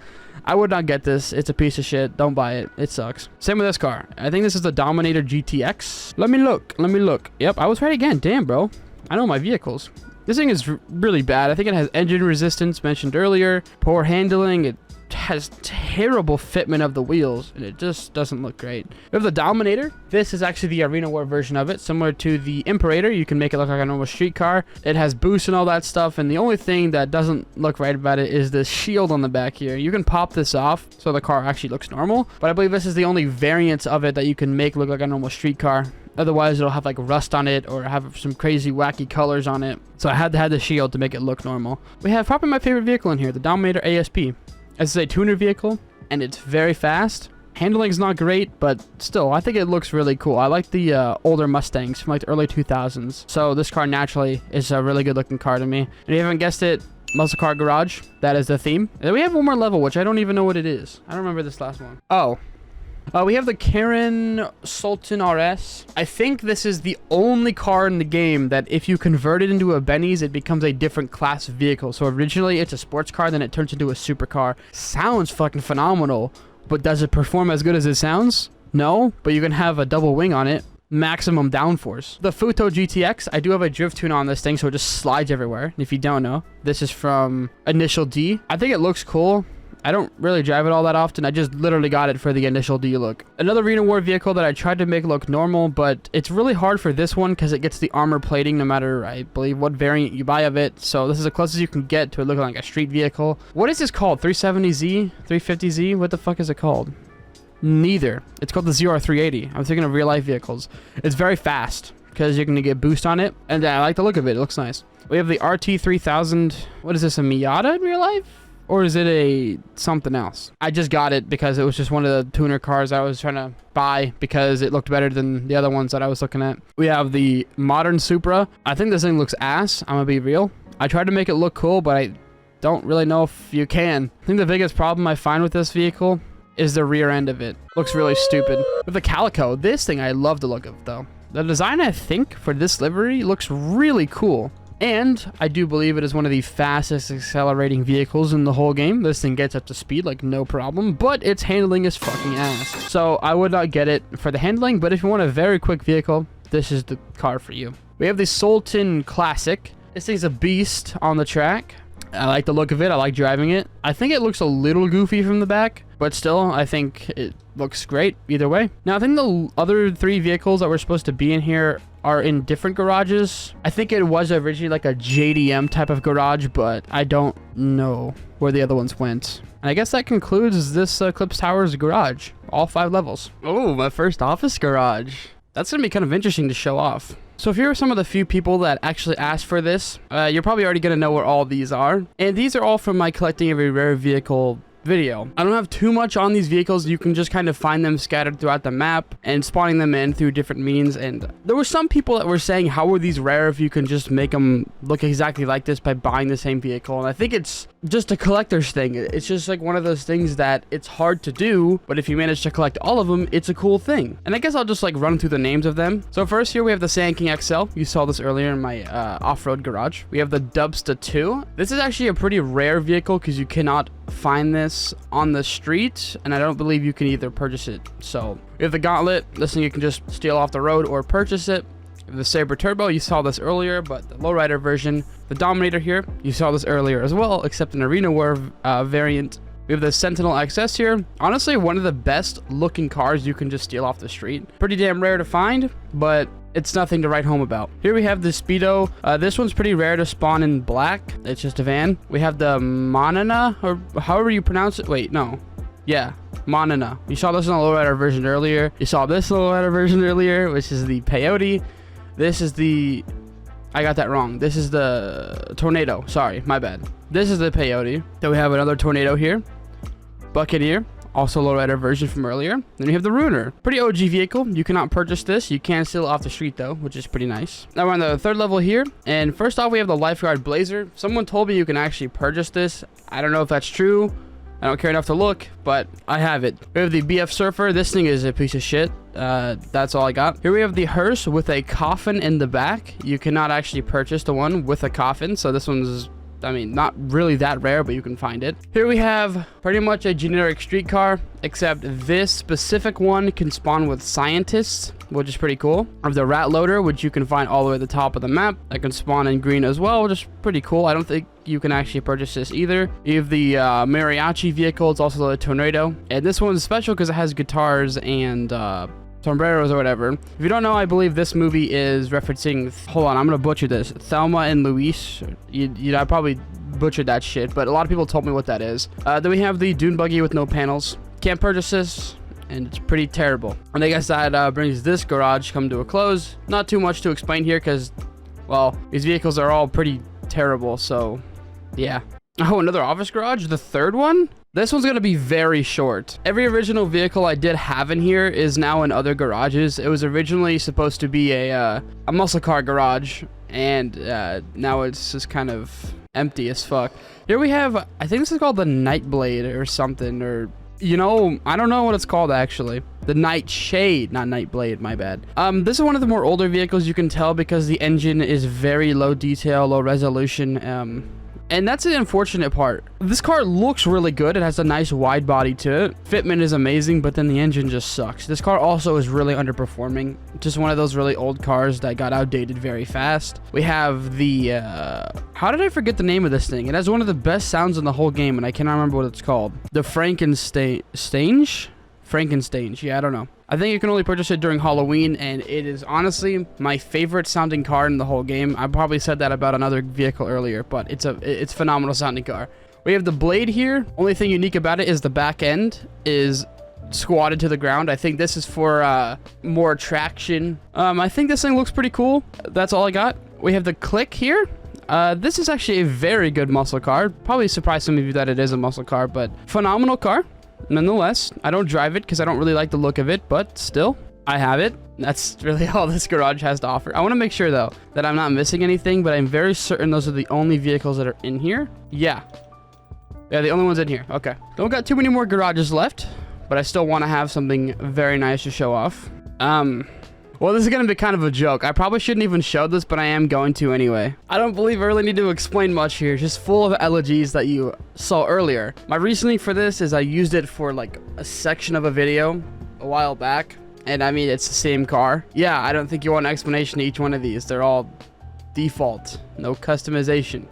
I would not get this. It's a piece of shit. Don't buy it. It sucks. Same with this car. I think this is the Dominator GTX. Let me look. Let me look. Yep, I was right again. Damn, bro. I know my vehicles. This thing is really bad. I think it has engine resistance mentioned earlier. Poor handling. It has terrible fitment of the wheels, and it just doesn't look great. We have the Dominator. This is actually the Arena War version of it, similar to the Imperator. You can make it look like a normal street car. It has boost and all that stuff, and the only thing that doesn't look right about it is the shield on the back here. You can pop this off so the car actually looks normal, but I believe this is the only variant of it that you can make look like a normal street car. Otherwise, it'll have like rust on it or have some crazy wacky colors on it. So I had to have the shield to make it look normal. We have probably my favorite vehicle in here, the Dominator ASP. This is a tuner vehicle, and it's very fast. Handling's not great, but still, I think it looks really cool. I like the older Mustangs from like the early 2000s. So this car naturally is a really good looking car to me. And if you haven't guessed it, Muscle Car Garage, that is the theme. And then we have one more level, which I don't even know what it is. I don't remember this last one. Oh. We have the Karen Sultan RS. I think this is the only car in the game that if you convert it into a Benny's, it becomes a different class of vehicle. So originally it's a sports car, then it turns into a supercar. Sounds fucking phenomenal, but does it perform as good as it sounds? No, but you can have a double wing on it. Maximum downforce. The Futo GTX, I do have a drift tune on this thing, so it just slides everywhere. And if you don't know, this is from Initial D. I think it looks cool. I don't really drive it all that often. I just literally got it for the Initial D look. Another Arena War vehicle that I tried to make look normal, but it's really hard for this one because it gets the armor plating no matter, I believe, what variant you buy of it. So this is the closest you can get to it looking like a street vehicle. What is this called? 370Z? 350Z? What the fuck is it called? Neither. It's called the ZR380. I'm thinking of real life vehicles. It's very fast because you're going to get boost on it. And I like the look of it. It looks nice. We have the RT3000. What is this, a Miata in real life? Or is it a something else? I just got it because it was just one of the tuner cars I was trying to buy because it looked better than the other ones that I was looking at. We have the modern Supra. I think this thing looks ass. I'm gonna be real. I tried to make it look cool, but I don't really know if you can. I think the biggest problem I find with this vehicle is the rear end of it. Looks really stupid. With the Calico, this thing I love the look of though. The design, I think, for this livery looks really cool. And I do believe it is one of the fastest accelerating vehicles in the whole game. This thing gets up to speed like no problem, but its handling is fucking ass. So I would not get it for the handling, but if you want a very quick vehicle, this is the car for you. We have the Sultan Classic. This thing's a beast on the track. I like the look of it. I like driving it. I think it looks a little goofy from the back, but still, I think it looks great either way. Now, I think the other 3 vehicles that were supposed to be in here are in different garages. I think it was originally like a JDM type of garage, but I don't know where the other ones went. And I guess that concludes this Eclipse Towers garage. All 5 levels. Oh, my first office garage. That's going to be kind of interesting to show off. So if you're some of the few people that actually asked for this, you're probably already going to know where all these are. And these are all from my collecting every rare vehicle video. I don't have too much on these vehicles. You can just kind of find them scattered throughout the map and spawning them in through different means. And there were some people that were saying, how are these rare if you can just make them look exactly like this by buying the same vehicle? And I think it's just a collector's thing. It's just like one of those things that it's hard to do, but if you manage to collect all of them, it's a cool thing. And I guess I'll just like run through the names of them. So first here we have the Sand King XL. You saw this earlier in my off-road garage. We have the Dubsta 2. This is actually a pretty rare vehicle because you cannot find this on the street, and I don't believe you can either purchase it. So we have the Gauntlet. This thing you can just steal off the road or purchase it. The Saber Turbo, you saw this earlier, but the lowrider version. The Dominator here, you saw this earlier as well, except an Arena War variant. We have the Sentinel XS here. Honestly, one of the best looking cars you can just steal off the street. Pretty damn rare to find, but it's nothing to write home about. Here we have the Speedo. This one's pretty rare to spawn in black. It's just a van. We have the Monana, or however you pronounce it. Wait, no. Yeah, Monana. You saw this in the lowrider version earlier. You saw this in the lowrider version earlier, which is the Peyote. This is the... I got that wrong. This is the Tornado. Sorry, my bad. This is the Peyote. Then we have another Tornado here. Buccaneer. Also lowrider version from earlier. Then we have the Ruiner. Pretty OG vehicle. You cannot purchase this. You can steal it off the street though, which is pretty nice. Now we're on the third level here. And first off, we have the Lifeguard Blazer. Someone told me you can actually purchase this. I don't know if that's true. I don't care enough to look, but I have it. We have the BF Surfer. This thing is a piece of shit. That's all I got. Here we have the Hearse with a coffin in the back. You cannot actually purchase the one with a coffin, so this one's, I mean, not really that rare, but you can find it. Here we have pretty much a generic street car, except this specific one can spawn with scientists, which is pretty cool. I have the Rat Loader, which you can find all the way at the top of the map. That can spawn in green as well, which is pretty cool. I don't think you can actually purchase this either. You have the Mariachi vehicle. It's also the Tornado. And this one's special because it has guitars and sombreros or whatever. If you don't know, I believe this movie is referencing, hold on, I'm gonna butcher this, Thelma and Louise. I probably butchered that shit, but a lot of people told me what that is. Then we have the Dune Buggy with no panels. Can't purchase this, and it's pretty terrible. And I guess that brings this garage come to a close. Not too much to explain here because, well, these vehicles are all pretty terrible, so yeah. Oh, another office garage, the third one? This one's going to be very short. Every original vehicle I did have in here is now in other garages. It was originally supposed to be a muscle car garage, and now it's just kind of empty as fuck. Here we have, I think this is called the Nightblade or something, or, you know, I don't know what it's called actually. The Nightshade, not Nightblade, my bad. This is one of the more older vehicles, you can tell because the engine is very low detail, low resolution, and that's the unfortunate part. This car looks really good. It has a nice wide body to it. Fitment is amazing, but then the engine just sucks. This car also is really underperforming. Just one of those really old cars that got outdated very fast. We have the, how did I forget the name of this thing? It has one of the best sounds in the whole game, and I cannot remember what it's called. The Frankenstein, yeah, I don't know. I think you can only purchase it during Halloween, and it is honestly my favorite sounding car in the whole game. I probably said that about another vehicle earlier, but it's a phenomenal sounding car. We have the Blade here. Only thing unique about it is the back end is squatted to the ground. I think this is for more traction. I think this thing looks pretty cool. That's all I got. We have the Click here. This is actually a very good muscle car. Probably surprised some of you that it is a muscle car, but phenomenal car. Nonetheless, I don't drive it because I don't really like the look of it, but still, I have it. That's really all this garage has to offer. I want to make sure, though, that I'm not missing anything, but I'm very certain those are the only vehicles that are in here. Yeah, the only ones in here. Okay. Don't got too many more garages left, but I still want to have something very nice to show off. Well, this is going to be kind of a joke. I probably shouldn't even show this, but I am going to anyway. I don't believe I really need to explain much here. Just full of elegies that you saw earlier. My reasoning for this is I used it for like a section of a video a while back. And I mean, it's the same car. Yeah, I don't think you want an explanation to each one of these. They're all default. No customization.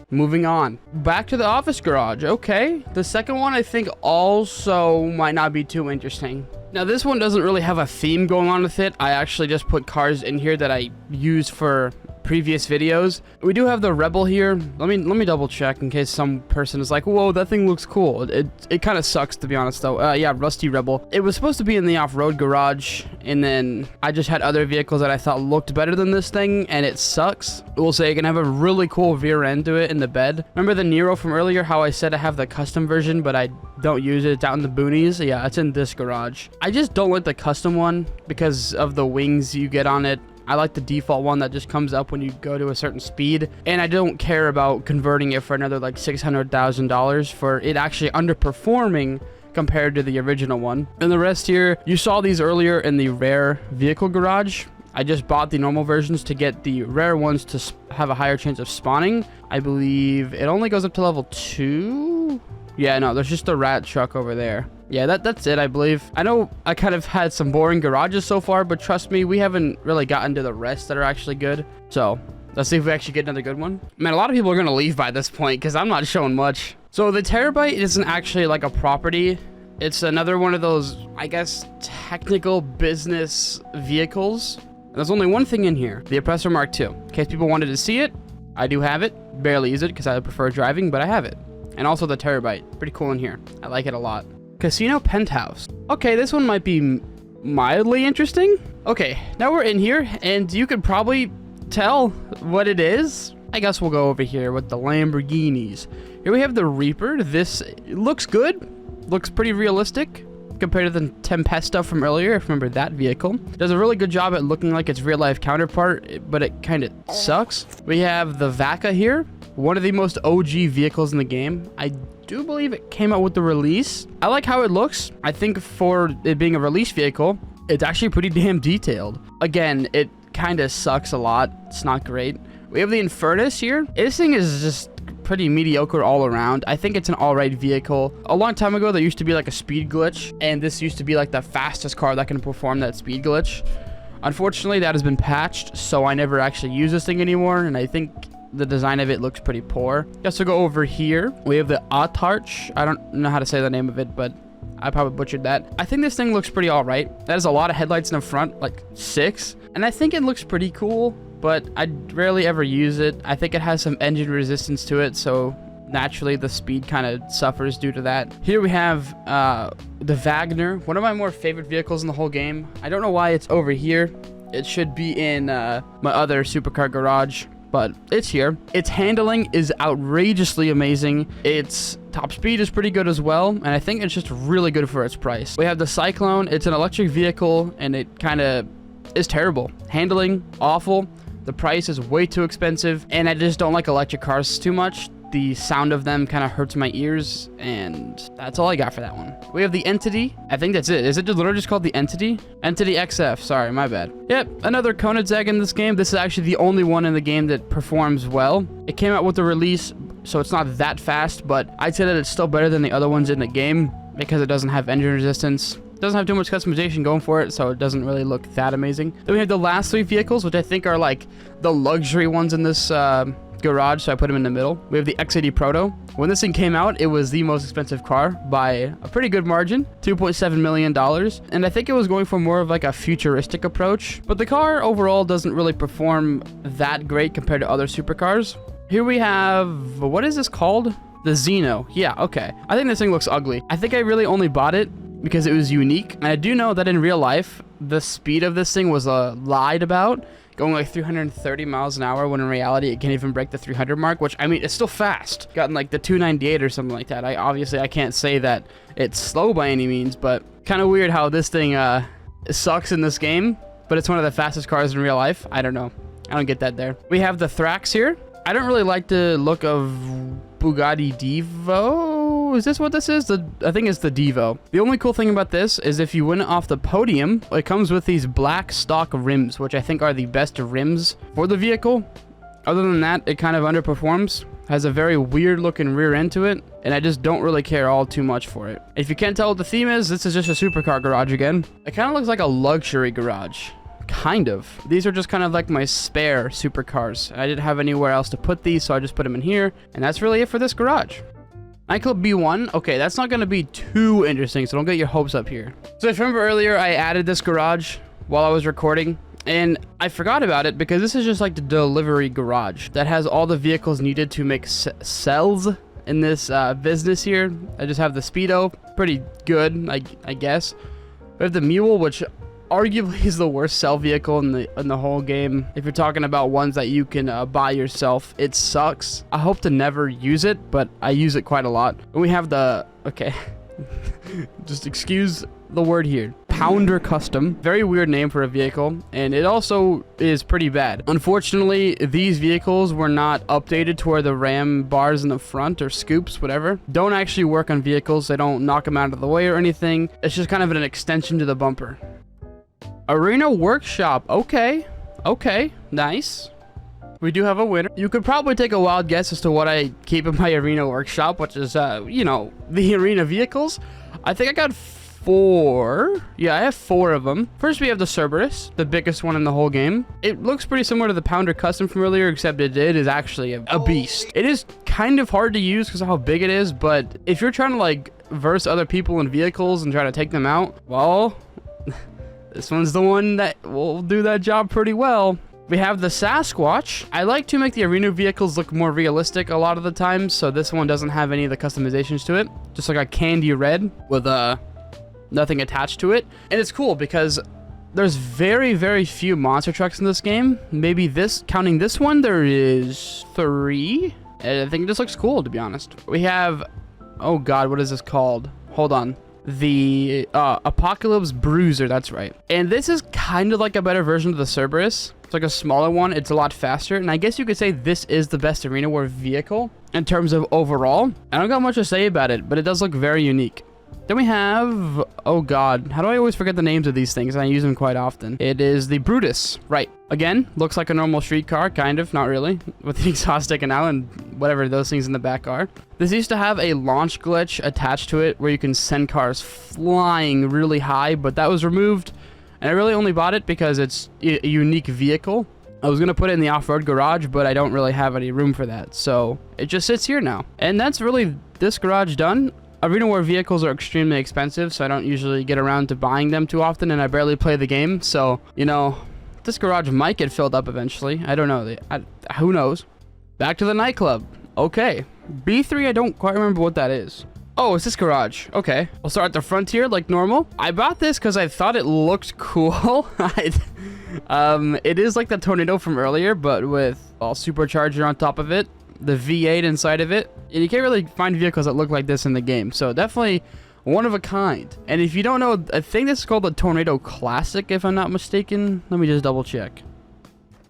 Moving on. Back to the office garage. Okay. The second one I think also might not be too interesting. Now, this one doesn't really have a theme going on with it. I actually just put cars in here that I use for previous videos. We do have the Rebel here. Let me double check in case some person is like, whoa, that thing looks cool. It kind of sucks, to be honest, though. Yeah, Rusty Rebel. It was supposed to be in the off-road garage, and then I just had other vehicles that I thought looked better than this thing, and it sucks. We'll say it can have a really cool rear end to it in the bed. Remember the Nero from earlier, how I said I have the custom version, but I don't use it? It's out in the boonies. Yeah, it's in this garage. I just don't like the custom one because of the wings you get on it. I like the default one that just comes up when you go to a certain speed, and I don't care about converting it for another like $600,000 for it actually underperforming compared to the original one. And the rest here, you saw these earlier in the rare vehicle garage. I just bought the normal versions to get the rare ones to have a higher chance of spawning. I believe it only goes up to level 2. Yeah, no, there's just a rat truck over there. Yeah, that's it, I believe. I know I kind of had some boring garages so far, but trust me, we haven't really gotten to the rest that are actually good. So let's see if we actually get another good one. Man, a lot of people are going to leave by this point because I'm not showing much. So the Terabyte isn't actually like a property. It's another one of those, I guess, technical business vehicles. There's only one thing in here, the Oppressor Mark II. In case people wanted to see it, I do have it. Barely use it because I prefer driving, but I have it. And also the Terabyte. Pretty cool in here. I like it a lot. Casino Penthouse. Okay, this one might be mildly interesting. Okay, now we're in here, and you could probably tell what it is. I guess we'll go over here with the Lamborghinis. Here we have the Reaper. This looks good. Looks pretty realistic compared to the Tempesta from earlier, if you remember that vehicle. Does a really good job at looking like its real-life counterpart, but it kind of sucks. We have the Vaca here. One of the most OG vehicles in the game. I do believe it came out with the release. I like how it looks. I think for it being a release vehicle, it's actually pretty damn detailed. Again, it kind of sucks a lot. It's not great. We have the Infernus here. This thing is just pretty mediocre all around. I think it's an alright vehicle. A long time ago, there used to be like a speed glitch, and this used to be like the fastest car that can perform that speed glitch. Unfortunately, that has been patched, so I never actually use this thing anymore, and I think the design of it looks pretty poor. Just to go over here, we have the Autarch. I don't know how to say the name of it, but I probably butchered that. I think this thing looks pretty all right. That has a lot of headlights in the front, like 6. And I think it looks pretty cool, but I rarely ever use it. I think it has some engine resistance to it, so naturally the speed kind of suffers due to that. Here we have the Wagner, one of my more favorite vehicles in the whole game. I don't know why it's over here. It should be in my other supercar garage, but it's here. Its handling is outrageously amazing. Its top speed is pretty good as well, and I think it's just really good for its price. We have the Cyclone. It's an electric vehicle, and it kind of is terrible. Handling, awful. The price is way too expensive, and I just don't like electric cars too much. The sound of them kind of hurts my ears, and that's all I got for that one. We have the Entity. I think that's it. Is it literally just called the Entity? Entity XF. Sorry, my bad. Yep, another Koenigsegg in this game. This is actually the only one in the game that performs well. It came out with the release, so it's not that fast, but I'd say that it's still better than the other ones in the game because it doesn't have engine resistance. It doesn't have too much customization going for it, so it doesn't really look that amazing. Then we have the last 3 vehicles, which I think are like the luxury ones in this garage, so I put them in the middle. We have the X80 Proto. When this thing came out, it was the most expensive car by a pretty good margin, $2.7 million. And I think it was going for more of like a futuristic approach, but the car overall doesn't really perform that great compared to other supercars. Here we have, what is this called? The Xeno. Yeah, okay. I think this thing looks ugly. I think I really only bought it because it was unique. And I do know that in real life, the speed of this thing was lied about, going like 330 miles an hour, when in reality it can't even break the 300 mark, which, I mean, it's still fast. Gotten like the 298 or something like that. I can't say that it's slow by any means, but kind of weird how this thing sucks in this game, but it's one of the fastest cars in real life. I don't know. I don't get that there. We have the Thrax here. I don't really like the look of Bugatti Divo. Is this what this is? I think it's the Divo. The only cool thing about this is if you win it off the podium, it comes with these black stock rims, which I think are the best rims for the vehicle. Other than that, it kind of underperforms. Has a very weird looking rear end to it, and I just don't really care all too much for it. If you can't tell what the theme is, this is just a supercar garage again. It kind of looks like a luxury garage. Kind of. These are just kind of like my spare supercars. I didn't have anywhere else to put these, so I just put them in here, and that's really it for this garage. Nightclub B1. Okay, that's not going to be too interesting, so don't get your hopes up here. So if you remember earlier, I added this garage while I was recording. And I forgot about it because this is just like the delivery garage that has all the vehicles needed to make cells in this business here. I just have the Speedo, pretty good, I guess. We have the Mule, which arguably is the worst cell vehicle in the whole game. If you're talking about ones that you can buy yourself, it sucks. I hope to never use it, but I use it quite a lot. And we have the, okay, just excuse the word here, Pounder Custom. Very weird name for a vehicle, and it also is pretty bad. Unfortunately, these vehicles were not updated to where the ram bars in the front, or scoops, whatever, don't actually work on vehicles. They don't knock them out of the way or anything. It's just kind of an extension to the bumper. Arena Workshop. Okay, nice. We do have a winner. You could probably take a wild guess as to what I keep in my Arena Workshop, which is, you know, the arena vehicles. I think I got 4. Yeah, I have 4 of them. First, we have the Cerberus, the biggest one in the whole game. It looks pretty similar to the Pounder Custom from earlier, except it is actually a beast. It is kind of hard to use because of how big it is, but if you're trying to, like, verse other people in vehicles and try to take them out, well, this one's the one that will do that job pretty well. We have the Sasquatch. I like to make the arena vehicles look more realistic a lot of the times, so this one doesn't have any of the customizations to it. Just like a candy red with nothing attached to it. And it's cool because there's very, very few monster trucks in this game. Maybe counting this one, there is 3. And I think it just looks cool, to be honest. We have, oh God, what is this called? Hold on. The Apocalypse Bruiser, that's right. And this is kind of like a better version of the Cerberus. It's like a smaller one. It's a lot faster. And I guess you could say this is the best Arena War vehicle in terms of overall. I don't got much to say about it, but it does look very unique. Then we have, oh God, how do I always forget the names of these things? I use them quite often. It is the Brutus, right? Again, looks like a normal street car, kind of, not really, with the exhaust sticking out and whatever those things in the back are. This used to have a launch glitch attached to it where you can send cars flying really high, but that was removed. And I really only bought it because it's a unique vehicle. I was going to put it in the off-road garage, but I don't really have any room for that. So it just sits here now. And that's really this garage done. Arena War vehicles are extremely expensive, so I don't usually get around to buying them too often, and I barely play the game. So, you know, this garage might get filled up eventually. I don't know. Who knows? Back to the nightclub. Okay. B3, I don't quite remember what that is. Oh, it's this garage. Okay. We'll start at the front here like normal. I bought this because I thought it looked cool. It is like the Tornado from earlier, but with a supercharger on top of it. The V8 inside of it. And you can't really find vehicles that look like this in the game. So definitely one of a kind. And if you don't know, I think this is called the Tornado Classic, if I'm not mistaken. Let me just double check.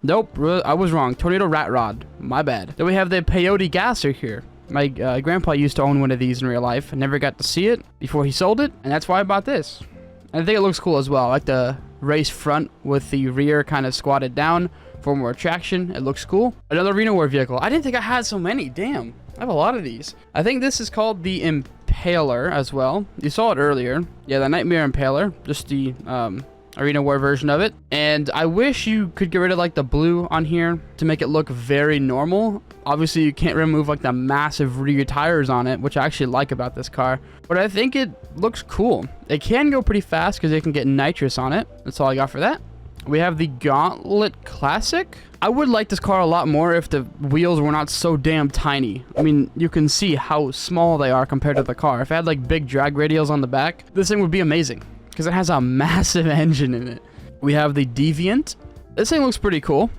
Nope, I was wrong. Tornado Rat Rod. My bad. Then we have the Peyote Gasser here. My grandpa used to own one of these in real life. I never got to see it before he sold it. And that's why I bought this. And I think it looks cool as well. I like the race front with the rear kind of squatted down for more traction. It looks cool. Another Arena War vehicle. I didn't think I had so many. Damn. I have a lot of these. I think this is called the Impaler as well. You saw it earlier. Yeah, the Nightmare Impaler. Just the Arena War version of it. And I wish you could get rid of like the blue on here to make it look very normal. Obviously, you can't remove like the massive rear tires on it, which I actually like about this car. But I think it looks cool. It can go pretty fast because it can get nitrous on it. That's all I got for that. We have the Gauntlet Classic. I would like this car a lot more if the wheels were not so damn tiny. I mean, you can see how small they are compared to the car. If I had like big drag radials on the back, this thing would be amazing because it has a massive engine in it. We have the Deviant. This thing looks pretty cool.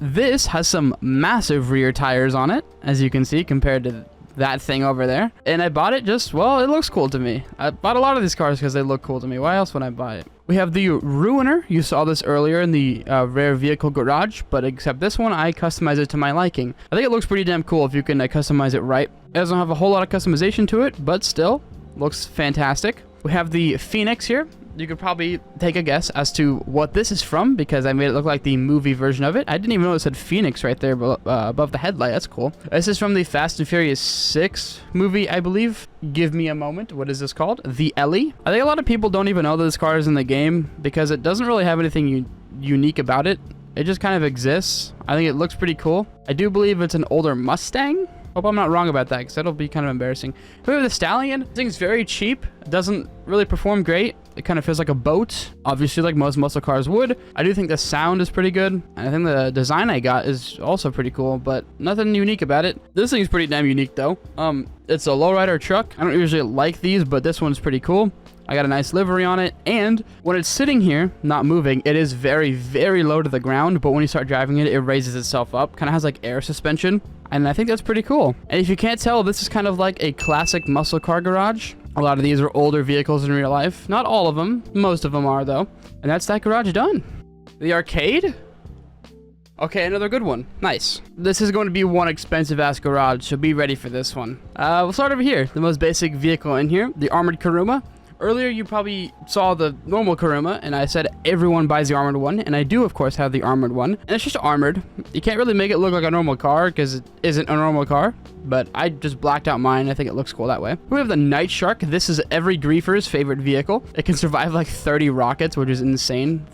This has some massive rear tires on it, as you can see, compared to that thing over there. And I bought it just, well, it looks cool to me. I bought a lot of these cars because they look cool to me. Why else would I buy it? We have the Ruiner. You saw this earlier in the rare vehicle garage, but except this one, I customized it to my liking. I think it looks pretty damn cool if you can customize it right. It doesn't have a whole lot of customization to it, but still looks fantastic. We have the Phoenix here. You could probably take a guess as to what this is from because I made it look like the movie version of it. I didn't even know it said Phoenix right there above the headlight. That's cool. This is from the Fast and Furious 6 movie, I believe. Give me a moment. What is this called? The Ellie. I think a lot of people don't even know that this car is in the game because it doesn't really have anything unique about it. It just kind of exists. I think it looks pretty cool. I do believe it's an older Mustang. Hope I'm not wrong about that because that'll be kind of embarrassing. We have the Stallion. This thing's very cheap. It doesn't really perform great. It kind of feels like a boat, obviously like most muscle cars would. I do think the sound is pretty good, and I think the design I got is also pretty cool, but nothing unique about it. This thing's pretty damn unique though. It's a lowrider truck. I don't usually like these, but this one's pretty cool. I got a nice livery on it, and when it's sitting here, not moving, it is very, very low to the ground, but when you start driving it, it raises itself up. Kind of has like air suspension, and I think that's pretty cool. And if you can't tell, this is kind of like a classic muscle car garage. A lot of these are older vehicles in real life. Not all of them. Most of them are, though. And that's that garage done. The arcade? Okay, another good one. Nice. This is going to be one expensive-ass garage, so be ready for this one. We'll start over here. The most basic vehicle in here, the armored Kuruma. Earlier, you probably saw the normal Kuruma, and I said everyone buys the armored one, and I do, of course, have the armored one. And it's just armored. You can't really make it look like a normal car, because it isn't a normal car, but I just blacked out mine. I think it looks cool that way. We have the Night Shark. This is every griefer's favorite vehicle. It can survive like 30 rockets, which is insane.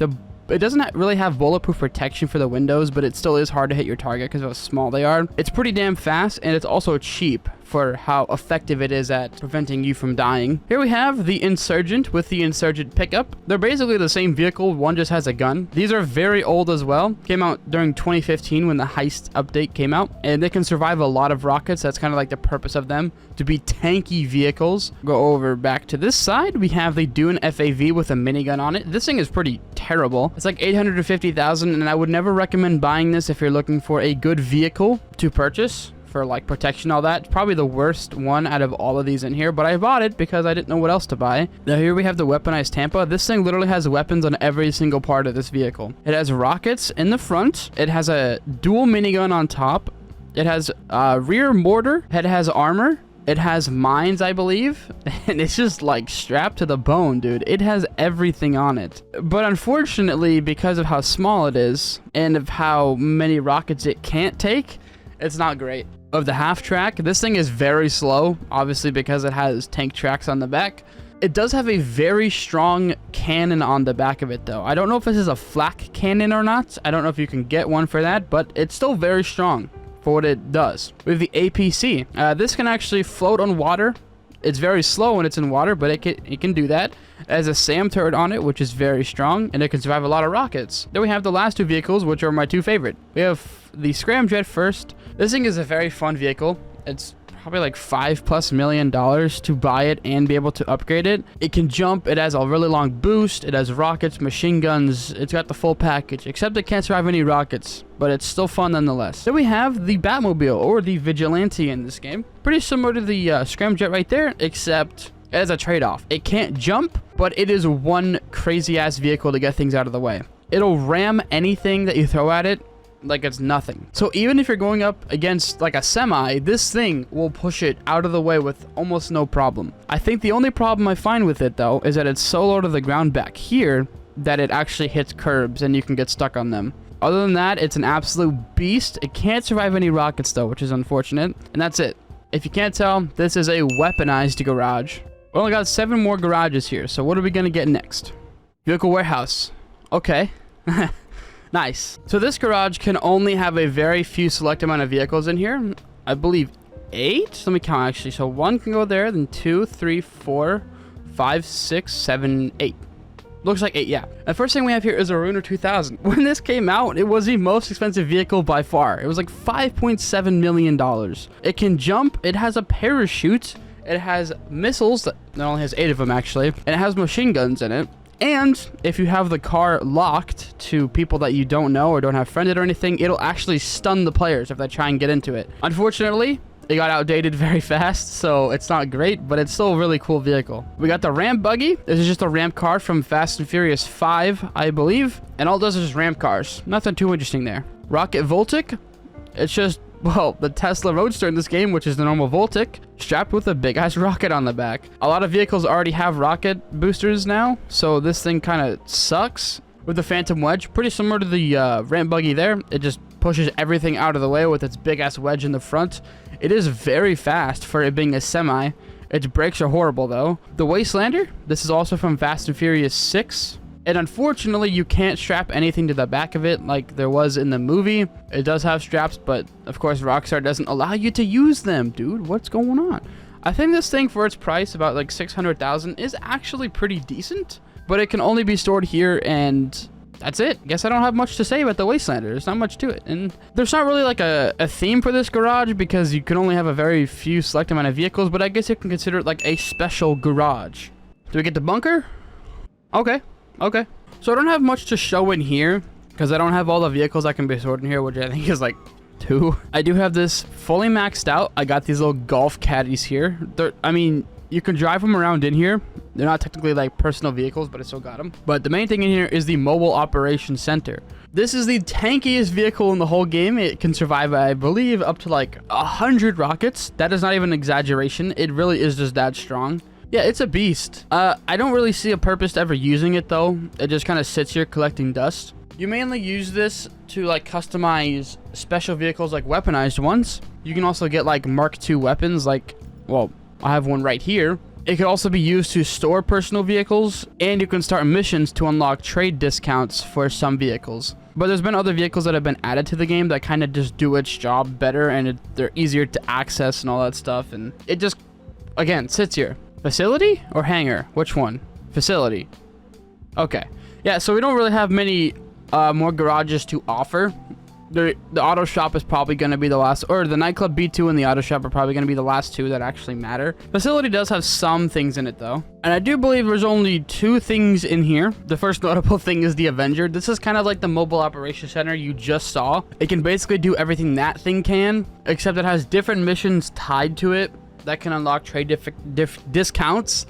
It doesn't really have bulletproof protection for the windows, but it still is hard to hit your target because of how small they are. It's pretty damn fast, and it's also cheap for how effective it is at preventing you from dying. Here we have the Insurgent with the Insurgent pickup. They're basically the same vehicle, one just has a gun. These are very old as well. Came out during 2015 when the Heist update came out, and they can survive a lot of rockets. That's kind of like the purpose of them, to be tanky vehicles. Go over back to this side. We have the Dune FAV with a minigun on it. This thing is pretty terrible. It's like 850,000, and I would never recommend buying this if you're looking for a good vehicle to purchase for like protection, all that. It's probably the worst one out of all of these in here, but I bought it because I didn't know what else to buy. Now here we have the weaponized Tampa. This thing literally has weapons on every single part of this vehicle. It has rockets in the front. It has a dual minigun on top. It has a rear mortar. It has armor. It has mines, I believe, and it's just like strapped to the bone, dude. It has everything on it. But unfortunately, because of how small it is and of how many rockets it can't take, it's not great. Of the half track, this thing is very slow, obviously because it has tank tracks on the back. It does have a very strong cannon on the back of it, though. I don't know if this is a flak cannon or not. I don't know if you can get one for that, but it's still very strong for what it does. We have the APC. This can actually float on water. It's very slow when it's in water, but it can do that. It has a SAM turret on it, which is very strong, and it can survive a lot of rockets. Then we have the last two vehicles, which are my two favorite. We have the Scramjet first. This thing is a very fun vehicle. It's probably like $5+ million to buy it and be able to upgrade it. It can jump. It has a really long boost. It has rockets, machine guns. It's got the full package, except it can't survive any rockets, but it's still fun nonetheless. Then we have the Batmobile, or the Vigilante in this game. Pretty similar to the Scramjet right there, except it has a trade-off. It can't jump, but it is one crazy-ass vehicle to get things out of the way. It'll ram anything that you throw at it like it's nothing. So even if you're going up against like a semi, this thing will push it out of the way with almost no problem. I think the only problem I find with it, though, is that it's so low to the ground back here that it actually hits curbs and you can get stuck on them. Other than that, it's an absolute beast. It can't survive any rockets, though, which is unfortunate. And that's it. If you can't tell, this is a weaponized garage. We only got 7 more garages here, so what are we going to get next? Vehicle warehouse. Okay. Nice. So this garage can only have a very few select amount of vehicles in here. I believe 8? Let me count, actually. So 1 can go there, then 2, 3, 4, 5, 6, 7, 8. Looks like 8, yeah. The first thing we have here is a Ruiner 2000. When this came out, it was the most expensive vehicle by far. It was like $5.7 million. It can jump. It has a parachute. It has missiles. It only has 8 of them, actually. And it has machine guns in it. And if you have the car locked to people that you don't know or don't have friended or anything, it'll actually stun the players if they try and get into it. Unfortunately, it got outdated very fast, so it's not great, but it's still a really cool vehicle. We got the ramp buggy. This is just a ramp car from Fast and Furious 5, I believe. And all it does is just ramp cars. Nothing too interesting there. Rocket Voltic. It's just, well, the Tesla Roadster in this game, which is the normal Voltic, strapped with a big-ass rocket on the back. A lot of vehicles already have rocket boosters now, so this thing kind of sucks. With the Phantom Wedge, pretty similar to the ramp buggy there. It just pushes everything out of the way with its big-ass wedge in the front. It is very fast for it being a semi. Its brakes are horrible, though. The Wastelander, this is also from Fast and Furious 6. And unfortunately, you can't strap anything to the back of it like there was in the movie. It does have straps, but of course, Rockstar doesn't allow you to use them, dude. What's going on? I think this thing, for its price, about like $600,000, is actually pretty decent. but it can only be stored here, and that's it. Guess I don't have much to say about the Wastelander. There's not much to it. And there's not really like a theme for this garage because you can only have a very few select amount of vehicles, but I guess you can consider it like a special garage. Do we get the bunker? Okay. Okay. So I don't have much to show in here because I don't have all the vehicles I can be stored in here, which I think is like 2. I do have this fully maxed out. I got these little golf caddies here. I mean, you can drive them around in here. They're not technically like personal vehicles, but I still got them. But the main thing in here is the mobile operations center. This is the tankiest vehicle in the whole game. It can survive, I believe, up to like 100 rockets. That is not even an exaggeration. It really is just that strong. Yeah, it's a beast. I don't really see a purpose to ever using it though. It just kind of sits here collecting dust. You mainly use this to like customize special vehicles, like weaponized ones. You can also get like Mark II weapons, like, well, I have one right here. It can also be used to store personal vehicles, and you can start missions to unlock trade discounts for some vehicles. But there's been other vehicles that have been added to the game that kind of just do its job better, and they're easier to access and all that stuff. And it just, again, sits here. Facility or hangar? Which one? Facility. Okay. Yeah, so we don't really have many more garages to offer. The auto shop is probably going to be the last, or the nightclub B2 and the auto shop are probably going to be the last 2 that actually matter. Facility does have some things in it though, and I do believe there's only 2 things in here. The first notable thing is the Avenger. This is kind of like the mobile operations center you just saw. It can basically do everything that thing can, except it has different missions tied to it that can unlock trade discounts,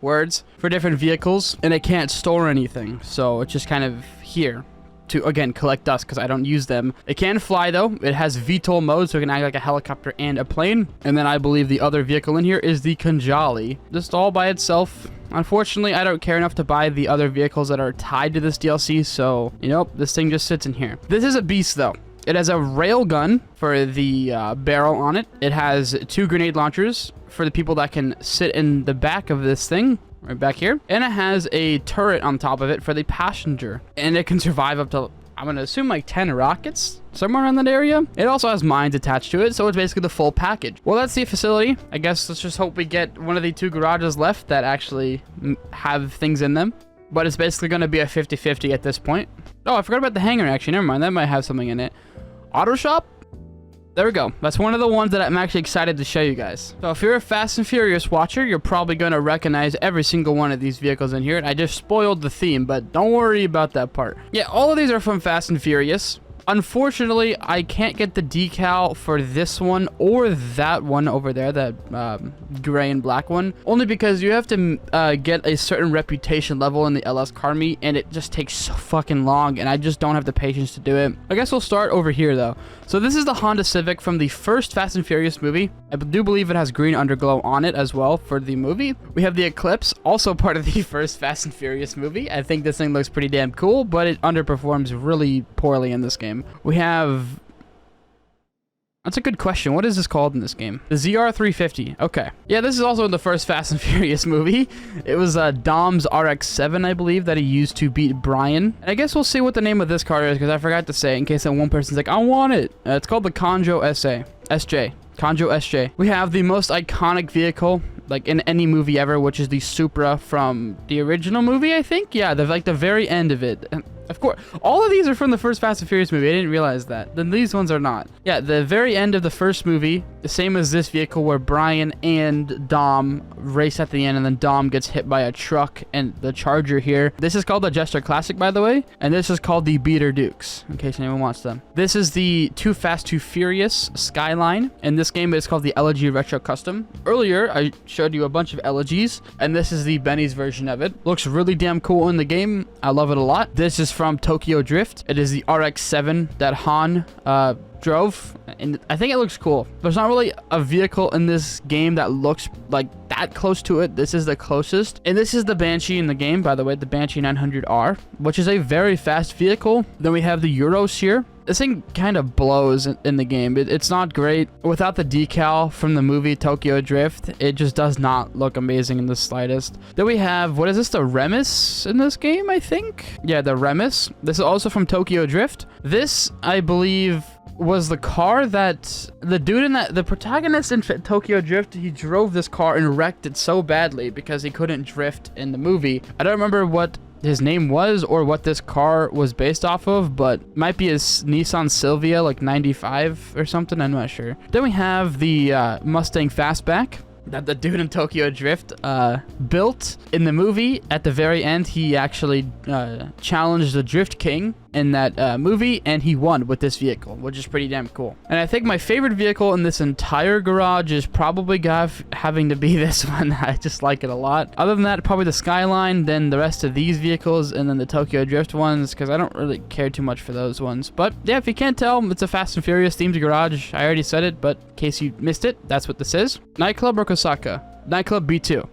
words, for different vehicles, and it can't store anything, so it's just kind of here to, again, collect dust because I don't use them. It can fly though. It has VTOL mode, so it can act like a helicopter and a plane. And then I believe the other vehicle in here is the Kanjali, just all by itself. Unfortunately, I don't care enough to buy the other vehicles that are tied to this DLC, so, you know, this thing just sits in here. This is a beast though. It has a rail gun for the barrel on it. It has 2 grenade launchers for the people that can sit in the back of this thing, right back here. And it has a turret on top of it for the passenger. And it can survive up to, I'm going to assume, like 10 rockets, somewhere in that area. It also has mines attached to it, so it's basically the full package. Well, that's the facility. I guess let's just hope we get one of the 2 garages left that actually have things in them. But it's basically going to be a 50-50 at this point. Oh, I forgot about the hangar, actually. Never mind. That might have something in it. Auto shop? There we go. That's one of the ones that I'm actually excited to show you guys. So if you're a Fast and Furious watcher, you're probably going to recognize every single one of these vehicles in here. And I just spoiled the theme, but don't worry about that part. Yeah, all of these are from Fast and Furious. Unfortunately, I can't get the decal for this one or that one over there, that gray and black one, only because you have to get a certain reputation level in the LS car meet, and it just takes so fucking long, and I just don't have the patience to do it. I guess we'll start over here though. So this is the Honda Civic from the first Fast and Furious movie. I do believe it has green underglow on it as well for the movie. We have the Eclipse, also part of the first Fast and Furious movie. I think this thing looks pretty damn cool, but it underperforms really poorly in this game. We have... That's a good question. What is this called in this game? The ZR350. Okay. Yeah, this is also in the first Fast and Furious movie. It was Dom's RX-7, I believe, that he used to beat Brian. And I guess we'll see what the name of this car is, because I forgot to say, in case that one person's like, I want it. It's called the Conjo SJ. Conjo SJ. We have the most iconic vehicle, like in any movie ever, which is the Supra from the original movie, I think. Yeah, like the very end of it. Of course, all of these are from the first Fast and Furious movie. I didn't realize that. Then these ones are not. Yeah, the very end of the first movie, the same as this vehicle where Brian and Dom race at the end, and then Dom gets hit by a truck and the Charger here. This is called the Jester Classic, by the way, and this is called the Beater Dukes, in case anyone wants them. This is the Too Fast, Too Furious Skyline. In this game, it's called the Elegy Retro Custom. Earlier, I showed you a bunch of Elegies, and this is the Benny's version of it. Looks really damn cool in the game. I love it a lot. This is from Tokyo Drift. It is the RX-7 that Han drove, and I think it looks cool. There's not really a vehicle in this game that looks like that close to it. This is the closest, and this is the Banshee in the game, by the way, the Banshee 900R, which is a very fast vehicle. Then we have the Euros here. This thing kind of blows in the game. It's not great. Without the decal from the movie Tokyo Drift, it just does not look amazing in the slightest. Then we have, what is this, the Remus in this game, I think? Yeah, the Remus. This is also from Tokyo Drift. This, I believe, was the car that the dude in the protagonist in Tokyo Drift, he drove this car and wrecked it so badly because he couldn't drift in the movie. I don't remember what his name was or what this car was based off of, but it might be a Nissan Silvia like 95 or something. I'm not sure. Then we have the Mustang Fastback that the dude in Tokyo Drift built in the movie. At the very end, he actually challenged the Drift King in that movie, and he won with this vehicle, which is pretty damn cool. And I think my favorite vehicle in this entire garage is probably having to be this one. I just like it a lot. Other than that, probably the Skyline, then the rest of these vehicles, and then the Tokyo Drift ones, because I don't really care too much for those ones. But yeah, if you can't tell, it's a Fast and Furious themed garage. I already said it, but in case you missed it, that's what this is. Nightclub or Kosaka? Nightclub B2.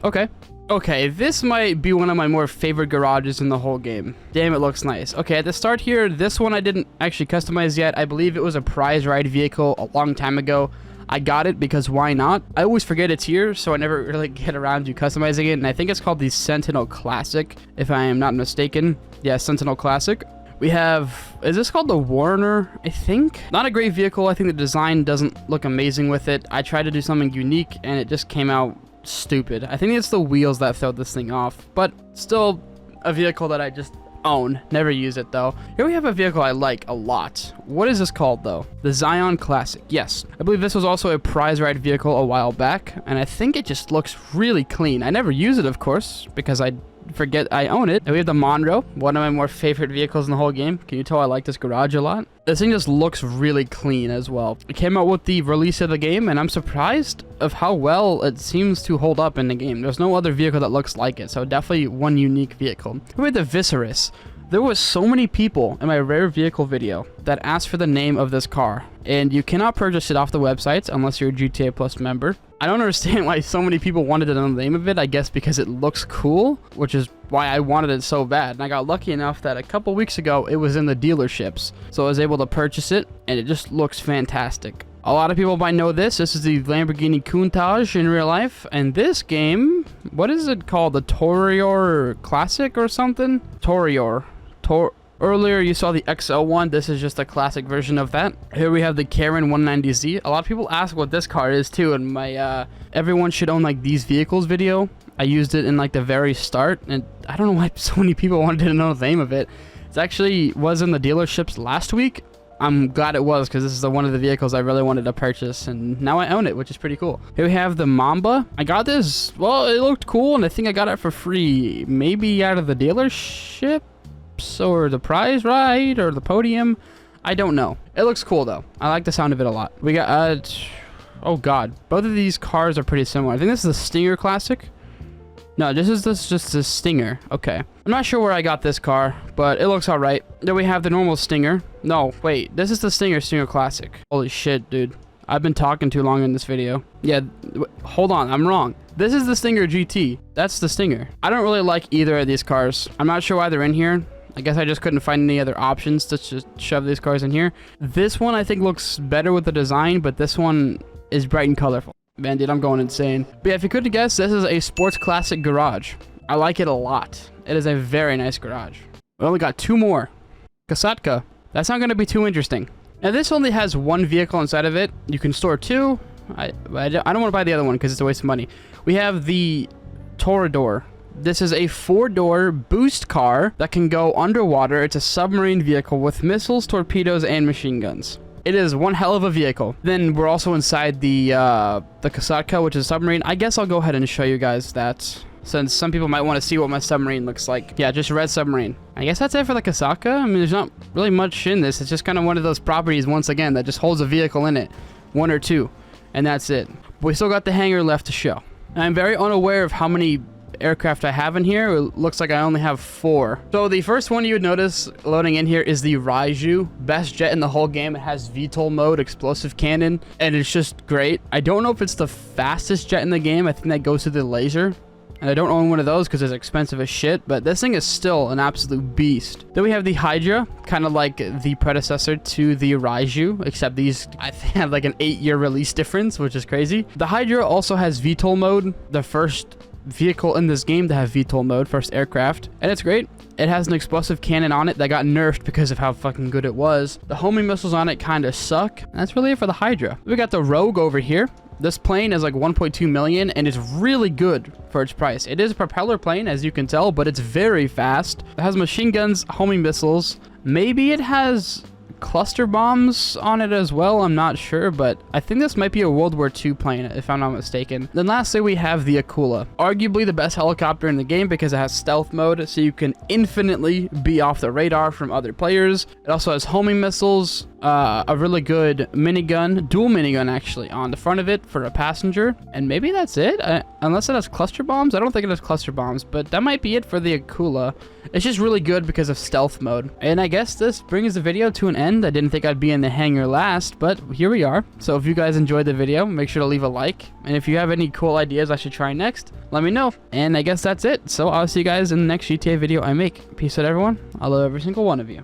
Okay. Okay, this might be one of my more favorite garages in the whole game. Damn, it looks nice. Okay, at the start here, this one I didn't actually customize yet. I believe it was a prize ride vehicle a long time ago. I got it because why not? I always forget it's here, so I never really get around to customizing it, and I think it's called the Sentinel Classic, if I am not mistaken. Yeah, Sentinel Classic. We have, is this called the Warner, I think? Not a great vehicle. I think the design doesn't look amazing with it. I tried to do something unique, and it just came out stupid. I think it's the wheels that throw this thing off, but still a vehicle that I just own. Never use it though. Here we have a vehicle I like a lot. What is this called though? The Zion Classic. Yes, I believe this was also a prize ride vehicle a while back, and I think it just looks really clean. I never use it, of course, because I forget I own it. And we have the Monroe, one of my more favorite vehicles in the whole game. Can you tell I like this garage a lot? This thing just looks really clean as well. It came out with the release of the game, and I'm surprised of how well it seems to hold up in the game. There's no other vehicle that looks like it, so definitely one unique vehicle. We have the Viserys. There was so many people in my rare vehicle video that asked for the name of this car, and you cannot purchase it off the websites unless you're a GTA Plus member. I don't understand why so many people wanted to know the name of it. I guess because it looks cool, which is why I wanted it so bad. And I got lucky enough that a couple weeks ago it was in the dealerships, so I was able to purchase it, and it just looks fantastic. A lot of people might know this. This is the Lamborghini Countach in real life. And this game, what is it called? The Torior Classic or something? Torior. Earlier you saw the XL one. This is just a classic version of that. Here we have the Karen 190Z. A lot of people ask what this car is too, and my everyone should own like these vehicles video. I used it in like the very start, and I don't know why so many people wanted to know the name of it. It actually was in the dealerships last week. I'm glad it was, because this is one of the vehicles I really wanted to purchase, and now I own it, which is pretty cool. Here we have the Mamba. I got this, well, it looked cool, and I think I got it for free, maybe out of the dealership or the prize ride or the podium. I don't know. It looks cool though. I like the sound of it a lot. We got oh god, both of these cars are pretty similar. I think this is the Stinger Classic. No, this is just the Stinger. Okay, I'm not sure where I got this car, but it looks all right. Then we have the normal Stinger. No, wait, this is the Stinger Classic. Holy shit, dude, I've been talking too long in this video. Yeah, hold on, I'm wrong. This is the Stinger GT. That's the Stinger. I don't really like either of these cars. I'm not sure why they're in here. I guess I just couldn't find any other options to just shove these cars in here. This one I think looks better with the design, but this one is bright and colorful. Man, dude, I'm going insane. But yeah, if you couldn't guess, this is a sports classic garage. I like it a lot. It is a very nice garage. We only got two more. Kasatka. That's not going to be too interesting. Now, this only has one vehicle inside of it. You can store two. I don't want to buy the other one because it's a waste of money. We have the Torador. This is a 4-door boost car that can go underwater. It's a submarine vehicle with missiles, torpedoes, and machine guns. It is one hell of a vehicle. Then we're also inside the Kasatka, which is a submarine. I guess I'll go ahead and show you guys that, since some people might want to see what my submarine looks like. Yeah, just red submarine. I guess that's it for the Kasaka. I mean, there's not really much in this. It's just kind of one of those properties, once again, that just holds a vehicle in it. One or two. And that's it. But we still got the hangar left to show. And I'm very unaware of how many aircraft I have in here. It looks like I only have 4. So the first one you would notice loading in here is the Raiju. Best jet in the whole game. It has VTOL mode, explosive cannon, and it's just great. I don't know if it's the fastest jet in the game. I think that goes to the laser. And I don't own one of those because it's expensive as shit, but this thing is still an absolute beast. Then we have the Hydra, kind of like the predecessor to the Raiju, except these, I think, have like an 8-year release difference, which is crazy. The Hydra also has VTOL mode, the first vehicle in this game to have VTOL mode, first aircraft, and it's great. It has an explosive cannon on it that got nerfed because of how fucking good it was. The homing missiles on it kind of suck. And that's really it for the Hydra. We got the Rogue over here. This plane is like 1.2 million and it's really good for its price. It is a propeller plane, as you can tell, but it's very fast. It has machine guns, homing missiles. Maybe it has cluster bombs on it as well. I'm not sure, but I think this might be a World War II plane, if I'm not mistaken. Then lastly, we have the Akula. Arguably the best helicopter in the game because it has stealth mode, so you can infinitely be off the radar from other players. It also has homing missiles, a really good minigun, dual minigun actually, on the front of it for a passenger. And maybe that's it, unless it has cluster bombs. I don't think it has cluster bombs, but that might be it for the Akula. It's just really good because of stealth mode. And I guess this brings the video to an end. I didn't think I'd be in the hangar last, but here we are. So if you guys enjoyed the video, make sure to leave a like. And if you have any cool ideas I should try next, let me know. And I guess that's it. So I'll see you guys in the next GTA video I make. Peace out, everyone. I love every single one of you.